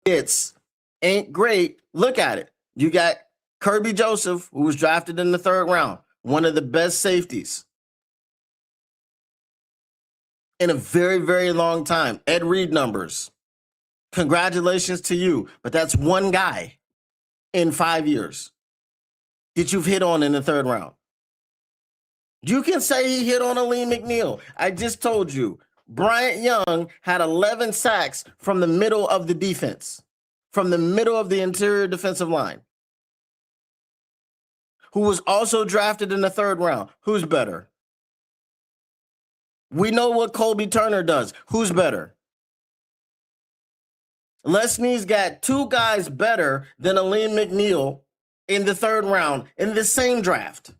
hits ain't great. Look at it. You got Kirby Joseph, who was drafted in the 3rd round, one of the best safeties in a very, very long time. Ed Reed numbers. Congratulations to you, but that's one guy in 5 years that you've hit on in the 3rd round. You can say he hit on Aleem McNeil. I just told you, Bryant Young had 11 sacks from the middle of the defense, from the middle of the interior defensive line, who was also drafted in the 3rd round. Who's better? We know what Colby Turner does. Who's better? Les Snead's got 2 guys better than Aleem McNeil in the 3rd round in the same draft.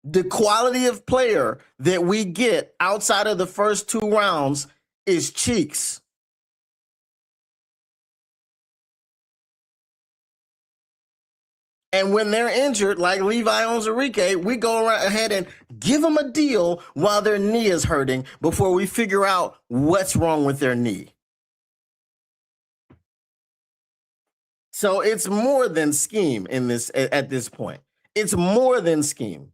The quality of player that we get outside of the first 2 rounds is cheeks. And when they're injured, like Levi Onwuzurike, we go ahead and give them a deal while their knee is hurting before we figure out what's wrong with their knee. So it's more than scheme at this point. It's more than scheme.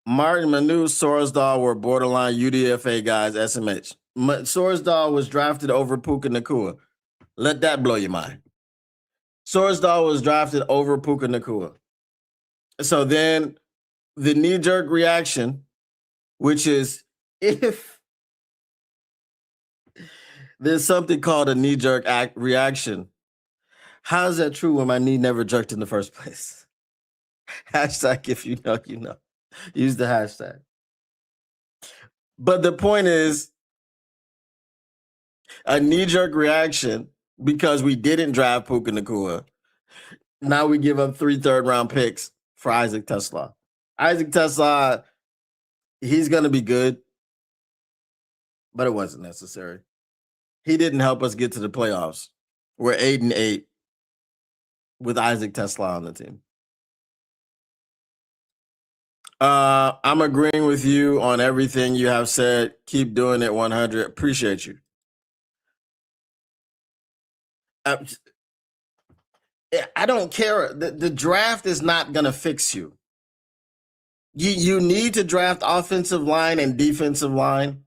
Martin Manu, Sorsdal were borderline UDFA guys, SMH. Sorsdal was drafted over Puka Nacua. Let that blow your mind. Sorsdal was drafted over Puka Nacua. So then the knee-jerk reaction, which is if there's something called a knee-jerk reaction, how is that true when my knee never jerked in the first place? Hashtag if you know, you know. Use the hashtag. But the point is, a knee-jerk reaction because we didn't draft Puka Nacua. Now we give up 3 third-round picks for Isaac TeSlaa. Isaac TeSlaa, he's going to be good, but it wasn't necessary. He didn't help us get to the playoffs. We're 8-8 with Isaac TeSlaa on the team. I'm agreeing with you on everything you have said. Keep doing it 100. Appreciate you. I don't care. The draft is not going to fix you. You need to draft offensive line and defensive line.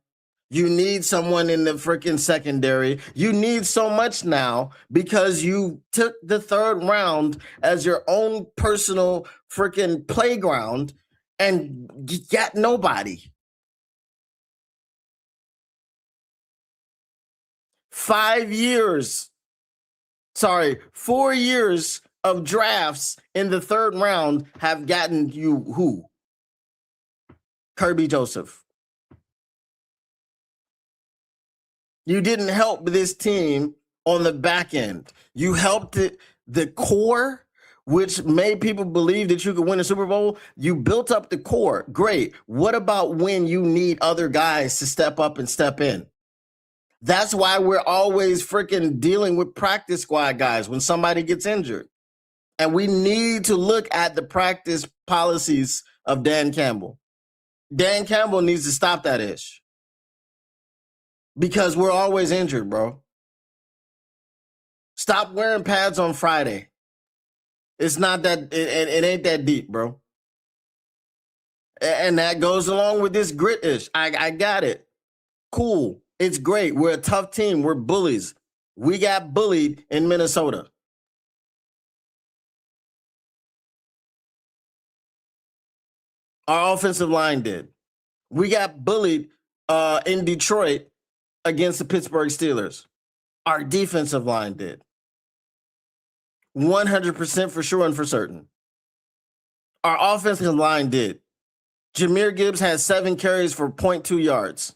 You need someone in the freaking secondary. You need so much now because you took the 3rd round as your own personal freaking playground and got nobody. 4 years of drafts in the 3rd round have gotten you who? Kirby Joseph. You didn't help this team on the back end. You helped the core which made people believe that you could win a Super Bowl. You built up the core. Great. What about when you need other guys to step up and step in? That's why we're always freaking dealing with practice squad guys when somebody gets injured. And we need to look at the practice policies of Dan Campbell. Dan Campbell needs to stop that ish. Because we're always injured, bro. Stop wearing pads on Friday. It's not that, it ain't that deep, bro. And that goes along with this grit ish. I got it. Cool. It's great. We're a tough team. We're bullies. We got bullied in Minnesota. Our offensive line did. We got bullied in Detroit against the Pittsburgh Steelers. Our defensive line did. 100% for sure and for certain. Our offensive line did. Jahmyr Gibbs had 7 carries for 0.2 yards.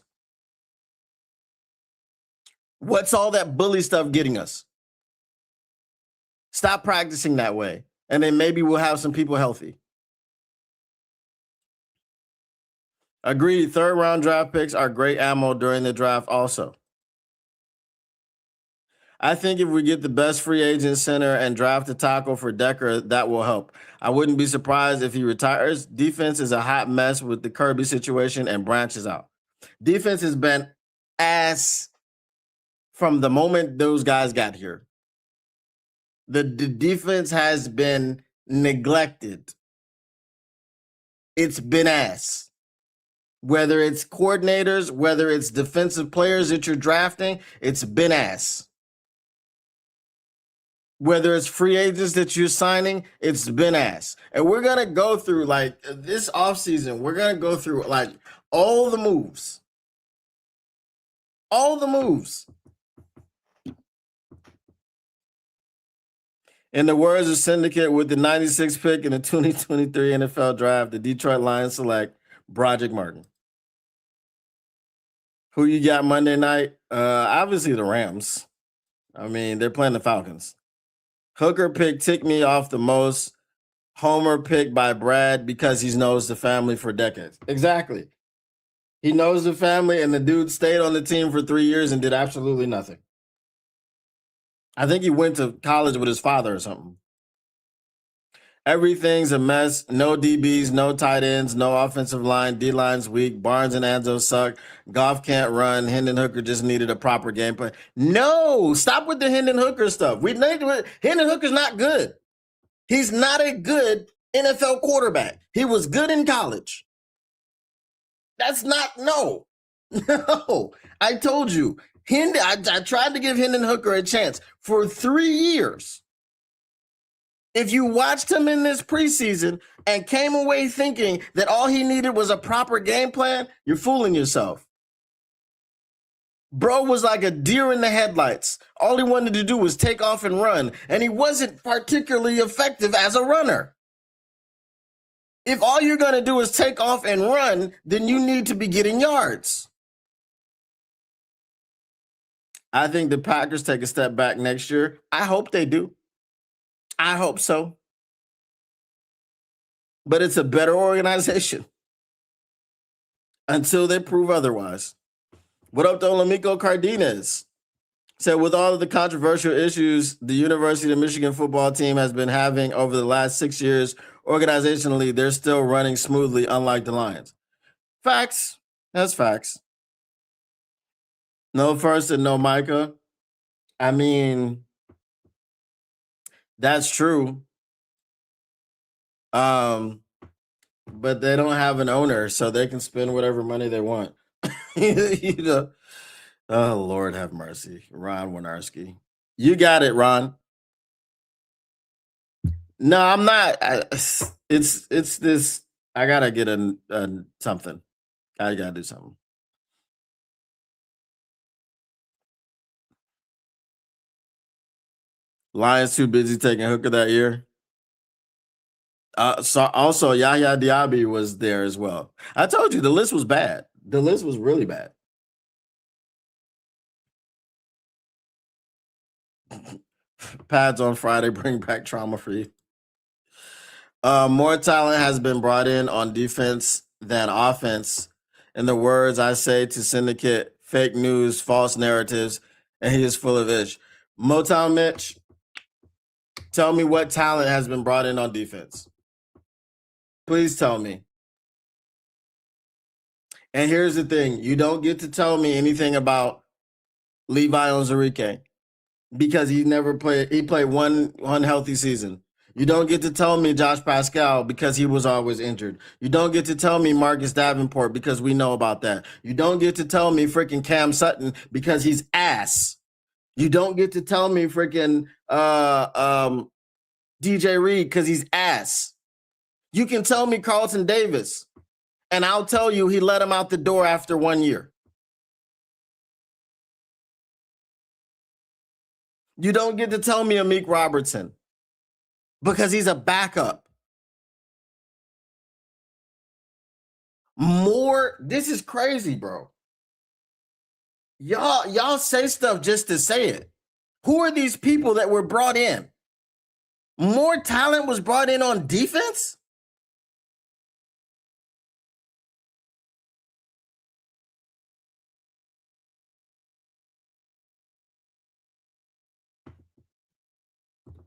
What's all that bully stuff getting us? Stop practicing that way. And then maybe we'll have some people healthy. Agreed. 3rd round draft picks are great ammo during the draft also. I think if we get the best free agent center and draft a tackle for Decker, that will help. I wouldn't be surprised if he retires. Defense is a hot mess with the Kirby situation and Branch is out. Defense has been ass from the moment those guys got here. The defense has been neglected. It's been ass. Whether it's coordinators, whether it's defensive players that you're drafting, it's been ass. Whether it's free agents that you're signing, it's been ass. And we're going to go through, like, this offseason, we're going to go through, like, all the moves. All the moves. In the words of Syndicate, with the 96th pick in the 2023 NFL Draft, the Detroit Lions select Broderick Martin. Who you got Monday night? Obviously the Rams. I mean, they're playing the Falcons. Hooker pick ticked me off the most. Homer picked by Brad because he knows the family for decades. Exactly. He knows the family, and the dude stayed on the team for 3 years and did absolutely nothing. I think he went to college with his father or something. Everything's a mess. No DBs, no tight ends, no offensive line. D-line's weak. Barnes and Anzo suck. Goff can't run. Hendon Hooker just needed a proper game plan. No, stop with the Hendon Hooker stuff. Hendon Hooker's not good. He's not a good NFL quarterback. He was good in college. That's not, no. No. I told you. I tried to give Hendon Hooker a chance for 3 years. If you watched him in this preseason and came away thinking that all he needed was a proper game plan, you're fooling yourself. Bro was like a deer in the headlights. All he wanted to do was take off and run, and he wasn't particularly effective as a runner. If all you're going to do is take off and run, then you need to be getting yards. I think the Packers take a step back next year. I hope they do. I hope so. But it's a better organization until they prove otherwise. What up to Olamico Cardenas? Said, with all of the controversial issues the University of Michigan football team has been having over the last 6 years, organizationally, they're still running smoothly, unlike the Lions. Facts. That's facts. No First and no Micah. I mean, that's true. But they don't have an owner, so they can spend whatever money they want. You know. Oh, Lord have mercy. Ron Winarski. You got it, Ron. No, I'm not. It's this. I gotta get a something. I gotta do something. Lions too busy taking Hooker that year. So also Yahya Diaby was there as well. I told you the list was bad. The list was really bad. Pads on Friday bring back trauma for you. More talent has been brought in on defense than offense. In the words I say to Syndicate, fake news, false narratives, and he is full of ish. Motown Mitch, tell me what talent has been brought in on defense. Please tell me. And here's the thing, you don't get to tell me anything about Levi Onwuzurike because he never played. He played one healthy season. You don't get to tell me Josh Pascal because he was always injured. You don't get to tell me Marcus Davenport because we know about that. You don't get to tell me freaking Cam Sutton because he's ass. You don't get to tell me freaking DJ Reed because he's ass. You can tell me Carlton Davis, and I'll tell you he let him out the door after 1 year. You don't get to tell me Amik Robertson because he's a backup. This is crazy, bro. Y'all say stuff just to say it. Who are these people that were brought in? More talent was brought in on defense?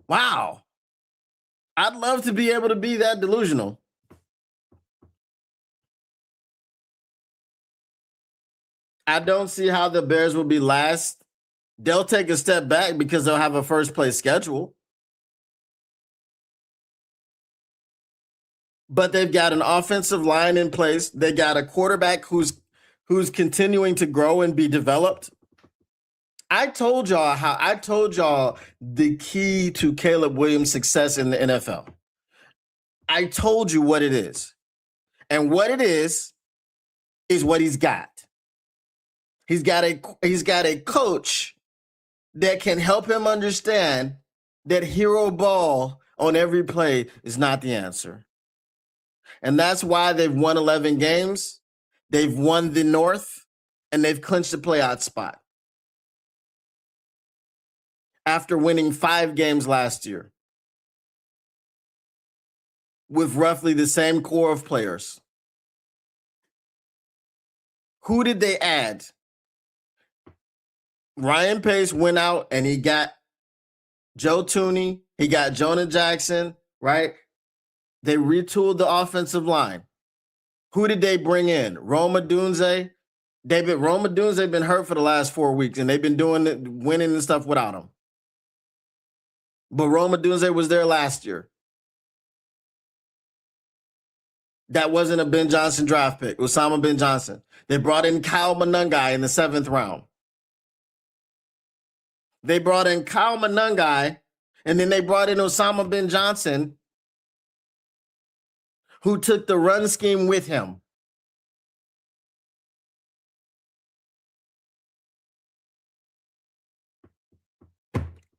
Wow. I'd love to be able to be that delusional. I don't see how the Bears will be last. They'll take a step back because they'll have a first place schedule. But they've got an offensive line in place. They got a quarterback who's continuing to grow and be developed. I told y'all the key to Caleb Williams' success in the NFL. I told you what it is. And what it is what he's got. He's got a coach that can help him understand that hero ball on every play is not the answer. And that's why they've won 11 games. They've won the North, and they've clinched the playoff spot after winning 5 games last year with roughly the same core of players. Who did they add? Ryan Pace went out and he got Joe Thuney. He got Jonah Jackson, right? They retooled the offensive line. Who did they bring in? Rome Odunze. Rome Odunze been hurt for the last 4 weeks, and they've been winning and stuff without him. But Rome Odunze was there last year. That wasn't a Ben Johnson draft pick. Osama Ben Johnson. They brought in Kyle Monangai in the 7th round. They brought in Kyle Monangai, and then they brought in Osama Ben Johnson, who took the run scheme with him.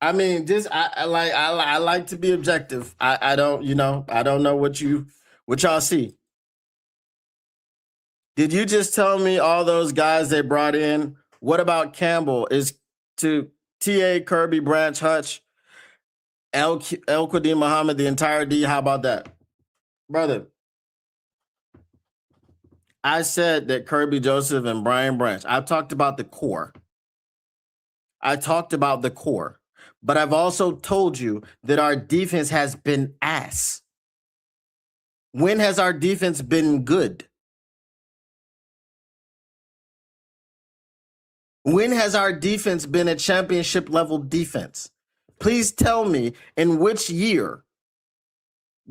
I mean, I like to be objective. I don't know what y'all see. Did you just tell me all those guys they brought in? What about Campbell? Is to T.A. Kirby, Branch, Hutch, El Qadim Muhammad, the entire D? How about that? Brother, I said that Kirby Joseph and Brian Branch. I've talked about the core. But I've also told you that our defense has been ass. When has our defense been good? When has our defense been a championship level defense? Please tell me, in which year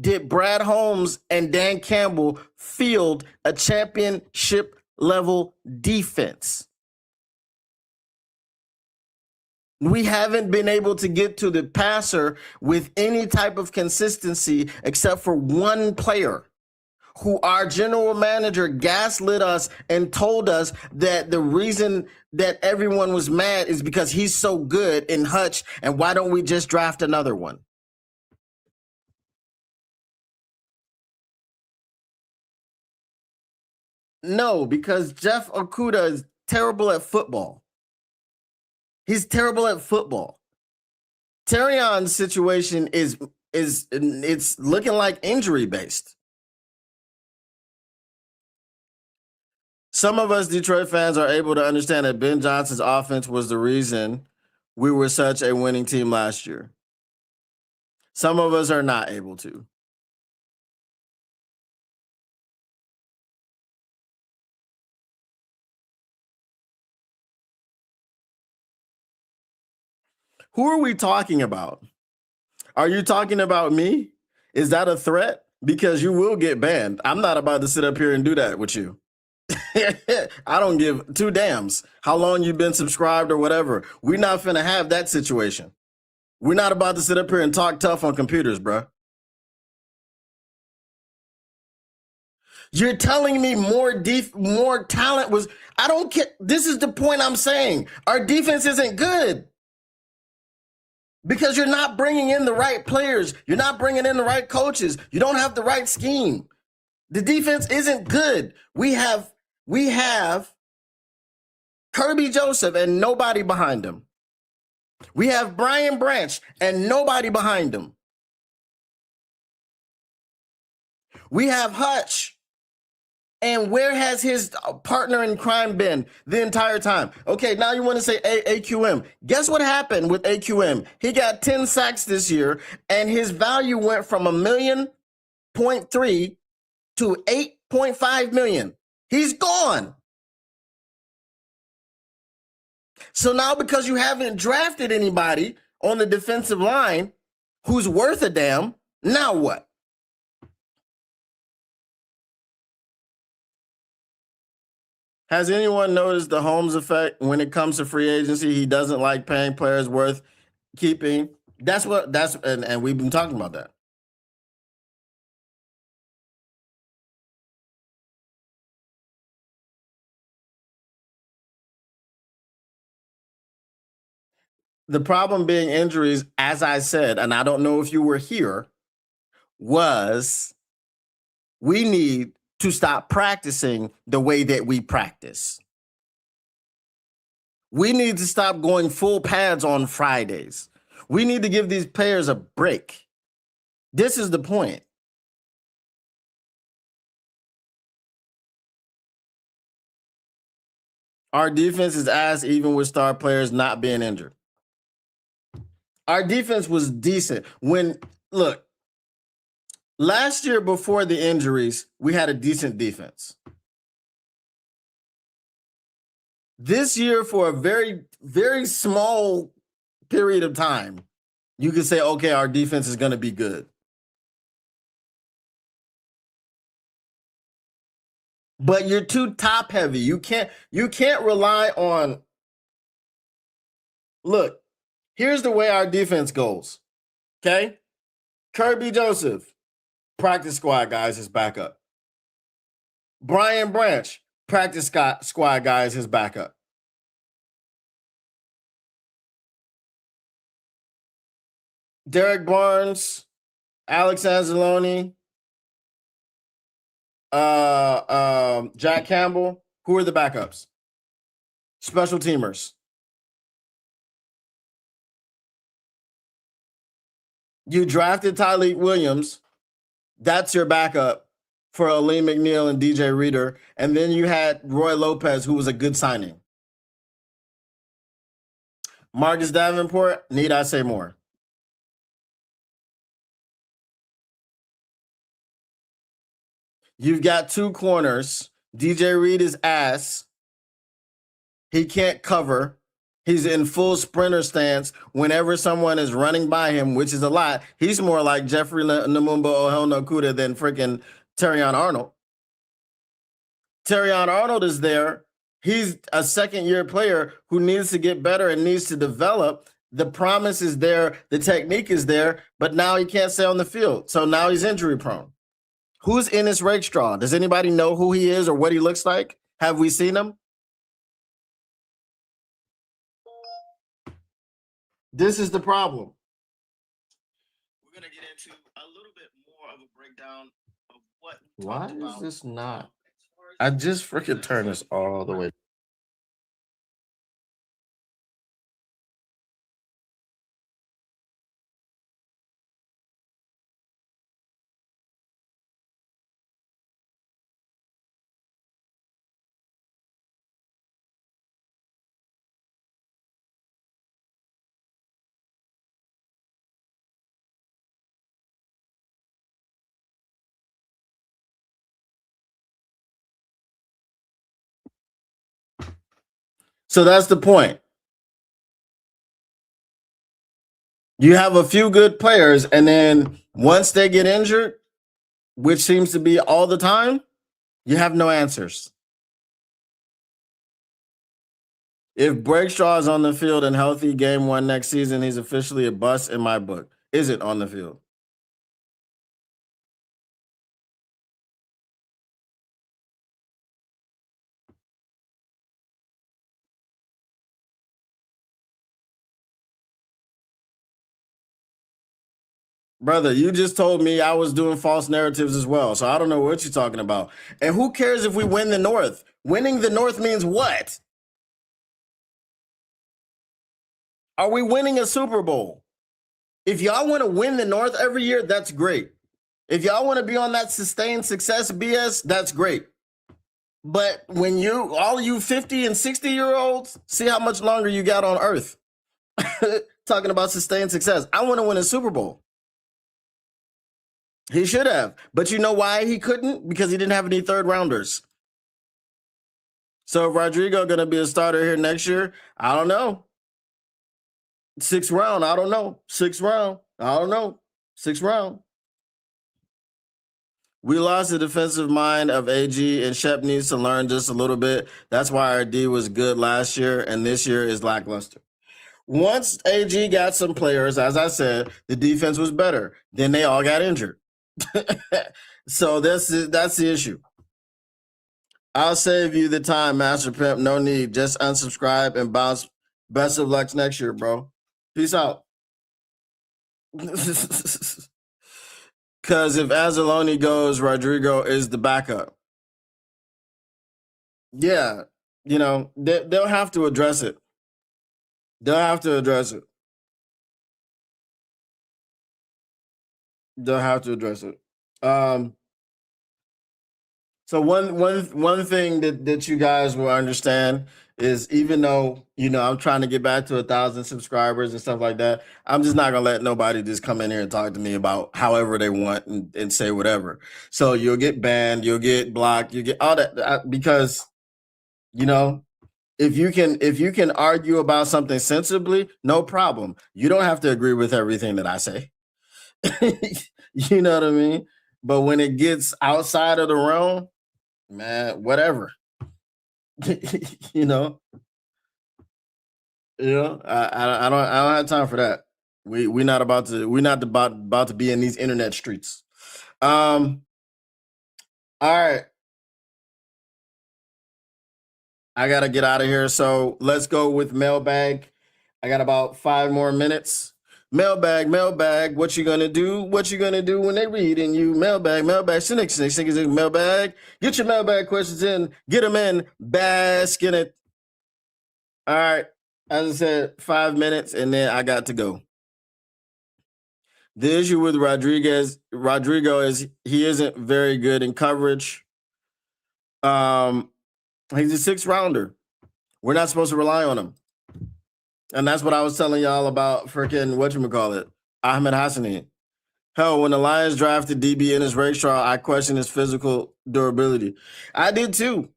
did Brad Holmes and Dan Campbell field a championship level defense? We haven't been able to get to the passer with any type of consistency except for one player who our general manager gaslit us and told us that the reason that everyone was mad is because he's so good in Hutch, and why don't we just draft another one? No, because Jeff Okudah is terrible at football. He's terrible at football. Terrion's situation is it's looking like injury based. Some of us Detroit fans are able to understand that Ben Johnson's offense was the reason we were such a winning team last year. Some of us are not able to. Who are we talking about? Are you talking about me? Is that a threat? Because you will get banned. I'm not about to sit up here and do that with you. I don't give two damns how long you've been subscribed or whatever. We're not finna have that situation. We're not about to sit up here and talk tough on computers, bro. You're telling me more talent was. I don't care. This is the point I'm saying. Our defense isn't good because you're not bringing in the right players. You're not bringing in the right coaches. You don't have the right scheme. The defense isn't good. We have Kirby Joseph and nobody behind him. We have Brian Branch and nobody behind him. We have Hutch. And where has his partner in crime been the entire time? Okay, now you want to say AQM. Guess what happened with AQM? He got 10 sacks this year, and his value went from $1.3 million to $8.5 million. He's gone. So now because you haven't drafted anybody on the defensive line who's worth a damn, now what? Has anyone noticed the Holmes effect when it comes to free agency? He doesn't like paying players worth keeping. And we've been talking about that. The problem being injuries, as I said, and I don't know if you were here, was we need to stop practicing the way that we practice. We need to stop going full pads on Fridays. We need to give these players a break. This is the point. Our defense is ass even with star players not being injured. Our defense was decent. Look, last year before the injuries, we had a decent defense. This year, for a very, very small period of time, you could say, okay, our defense is going to be good. But you're too top heavy. You can't rely on. Look, here's the way our defense goes. Okay? Kirby Joseph, practice squad guys, his backup. Brian Branch, practice squad guys, his backup. Derek Barnes, Alex Anzalone, Jack Campbell. Who are the backups? Special teamers. You drafted Tyleik Williams. That's your backup for Aleem McNeil and DJ Reader. And then you had Roy Lopez, who was a good signing. Marcus Davenport, need I say more? You've got two corners. DJ Reed is ass. He can't cover. He's in full sprinter stance whenever someone is running by him, which is a lot. He's more like Jeffrey Namumba Ohel-Nakuda than freaking Terrion Arnold. Terrion Arnold is there. He's a second-year player who needs to get better and needs to develop. The promise is there. The technique is there. But now he can't stay on the field. So now he's injury prone. Who's Ennis Rakestraw? Does anybody know who he is or what he looks like? Have we seen him? This is the problem. We're going to get into a little bit more of a breakdown of what. Why is this not? I just freaking turned this all the way. So that's the point. You have a few good players, and then once they get injured, which seems to be all the time, you have no answers. If Breakstraw is on the field and healthy game one next season, he's officially a bust in my book. Is it on the field? Brother, you just told me I was doing false narratives as well. So I don't know what you're talking about. And who cares if we win the North? Winning the North means what? Are we winning a Super Bowl? If y'all want to win the North every year, that's great. If y'all want to be on that sustained success BS, that's great. But when all you 50 and 60-year-olds, see how much longer you got on earth. Talking about sustained success. I want to win a Super Bowl. He should have. But you know why he couldn't? Because he didn't have any third rounders. So if Rodrigo going to be a starter here next year, I don't know. 6th round, I don't know. 6th round, I don't know. 6th round. We lost the defensive mind of AG, and Shep needs to learn just a little bit. That's why our D was good last year, and this year is lackluster. Once AG got some players, as I said, the defense was better. Then they all got injured. So that's the issue. I'll save you the time, Master Pimp. No need. Just unsubscribe and bounce. Best of luck next year, bro. Peace out. Because if Anzalone goes, Rodrigo is the backup. Yeah, they'll have to address it. They'll have to address it. They'll have to address it. So one thing that you guys will understand is, even though I'm trying to get back to 1,000 subscribers and stuff like that, I'm just not gonna let nobody just come in here and talk to me about however they want and say whatever. So you'll get banned, you'll get blocked, you get all that, because if you can argue about something sensibly, no problem. You don't have to agree with everything that I say. You know what I mean? But when it gets outside of the realm, man, whatever. you know, I don't have time for that. We're not about to be in these internet streets. All right. I gotta get out of here. So let's go with mailbag. I got about 5 more minutes. Mailbag, what you gonna do? What you gonna do when they reading you? Mailbag, sneak, mailbag. Get your mailbag questions in. Get them in. Bask in it. All right. As I said, 5 minutes, and then I got to go. The issue with Rodrigo is he isn't very good in coverage. He's a 6th rounder. We're not supposed to rely on him. And that's what I was telling y'all about freaking whatchamacallit, Ahmed Hassani. Hell, when the Lions drafted DB in his Rakestraw, I questioned his physical durability. I did too.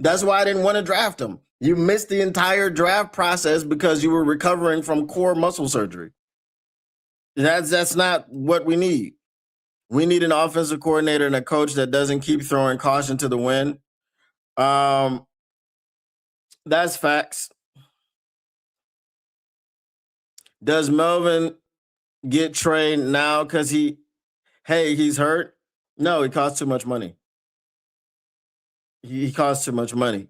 That's why I didn't want to draft him. You missed the entire draft process because you were recovering from core muscle surgery. That's not what we need. We need an offensive coordinator and a coach that doesn't keep throwing caution to the wind. That's facts. Does Melvin get trained now because he's hurt? No, he costs too much money. He costs too much money.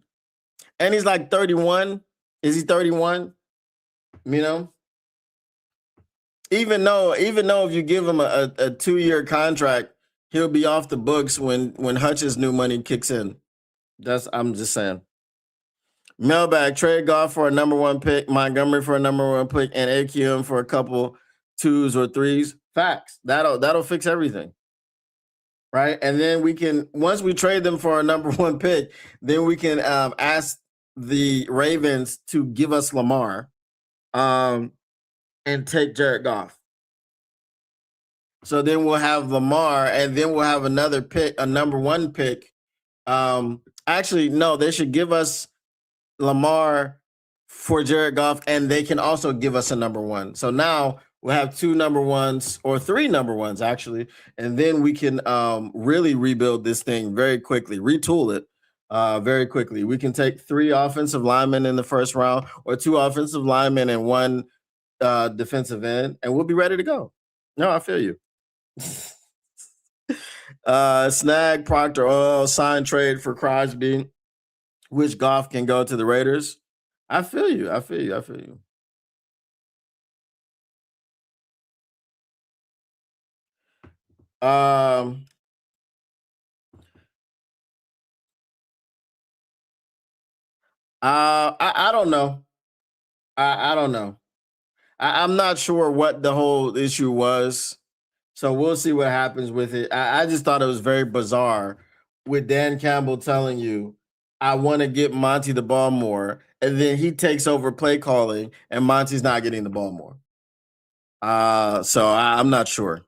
And he's like 31. Is he 31? Even though if you give him a 2-year contract, he'll be off the books when Hutch's new money kicks in. I'm just saying. Mailbag, trade Goff for a number 1 pick, Montgomery for a number 1 pick, and AQM for a couple 2s or 3s. Facts. That'll fix everything. Right? And then once we trade them for a number 1 pick, then we can ask the Ravens to give us Lamar and take Jared Goff. So then we'll have Lamar, and then we'll have another pick, a number 1 pick. Actually, no, they should give us Lamar for Jared Goff, and they can also give us a number one. So now we'll have two number ones or three number ones actually, and then we can really rebuild this thing very quickly, retool it very quickly. We can take three offensive linemen in the first round, or two offensive linemen and one defensive end, and we'll be ready to go. No, I feel you. Snag Proctor Oil, sign trade for Crosby, which Goff can go to the Raiders. I feel you. I feel you. I feel you. Um, I don't know. I don't know. I'm not sure what the whole issue was. So we'll see what happens with it. I just thought it was very bizarre with Dan Campbell telling you, I want to get Monty the ball more. And then he takes over play calling and Monty's not getting the ball more. I'm not sure.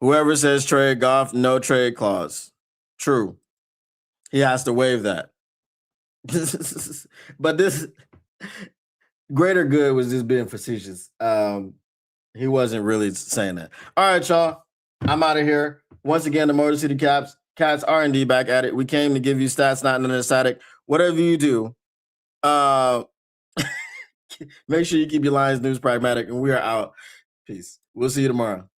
Whoever says trade Goff, no trade clause. True. He has to waive that. But this greater good was just being facetious. He wasn't really saying that. All right, y'all. I'm out of here. Once again, the Motor City Cats R&D back at it. We came to give you stats, not an static. Whatever you do, make sure you keep your Lions news pragmatic, and we are out. Peace. We'll see you tomorrow.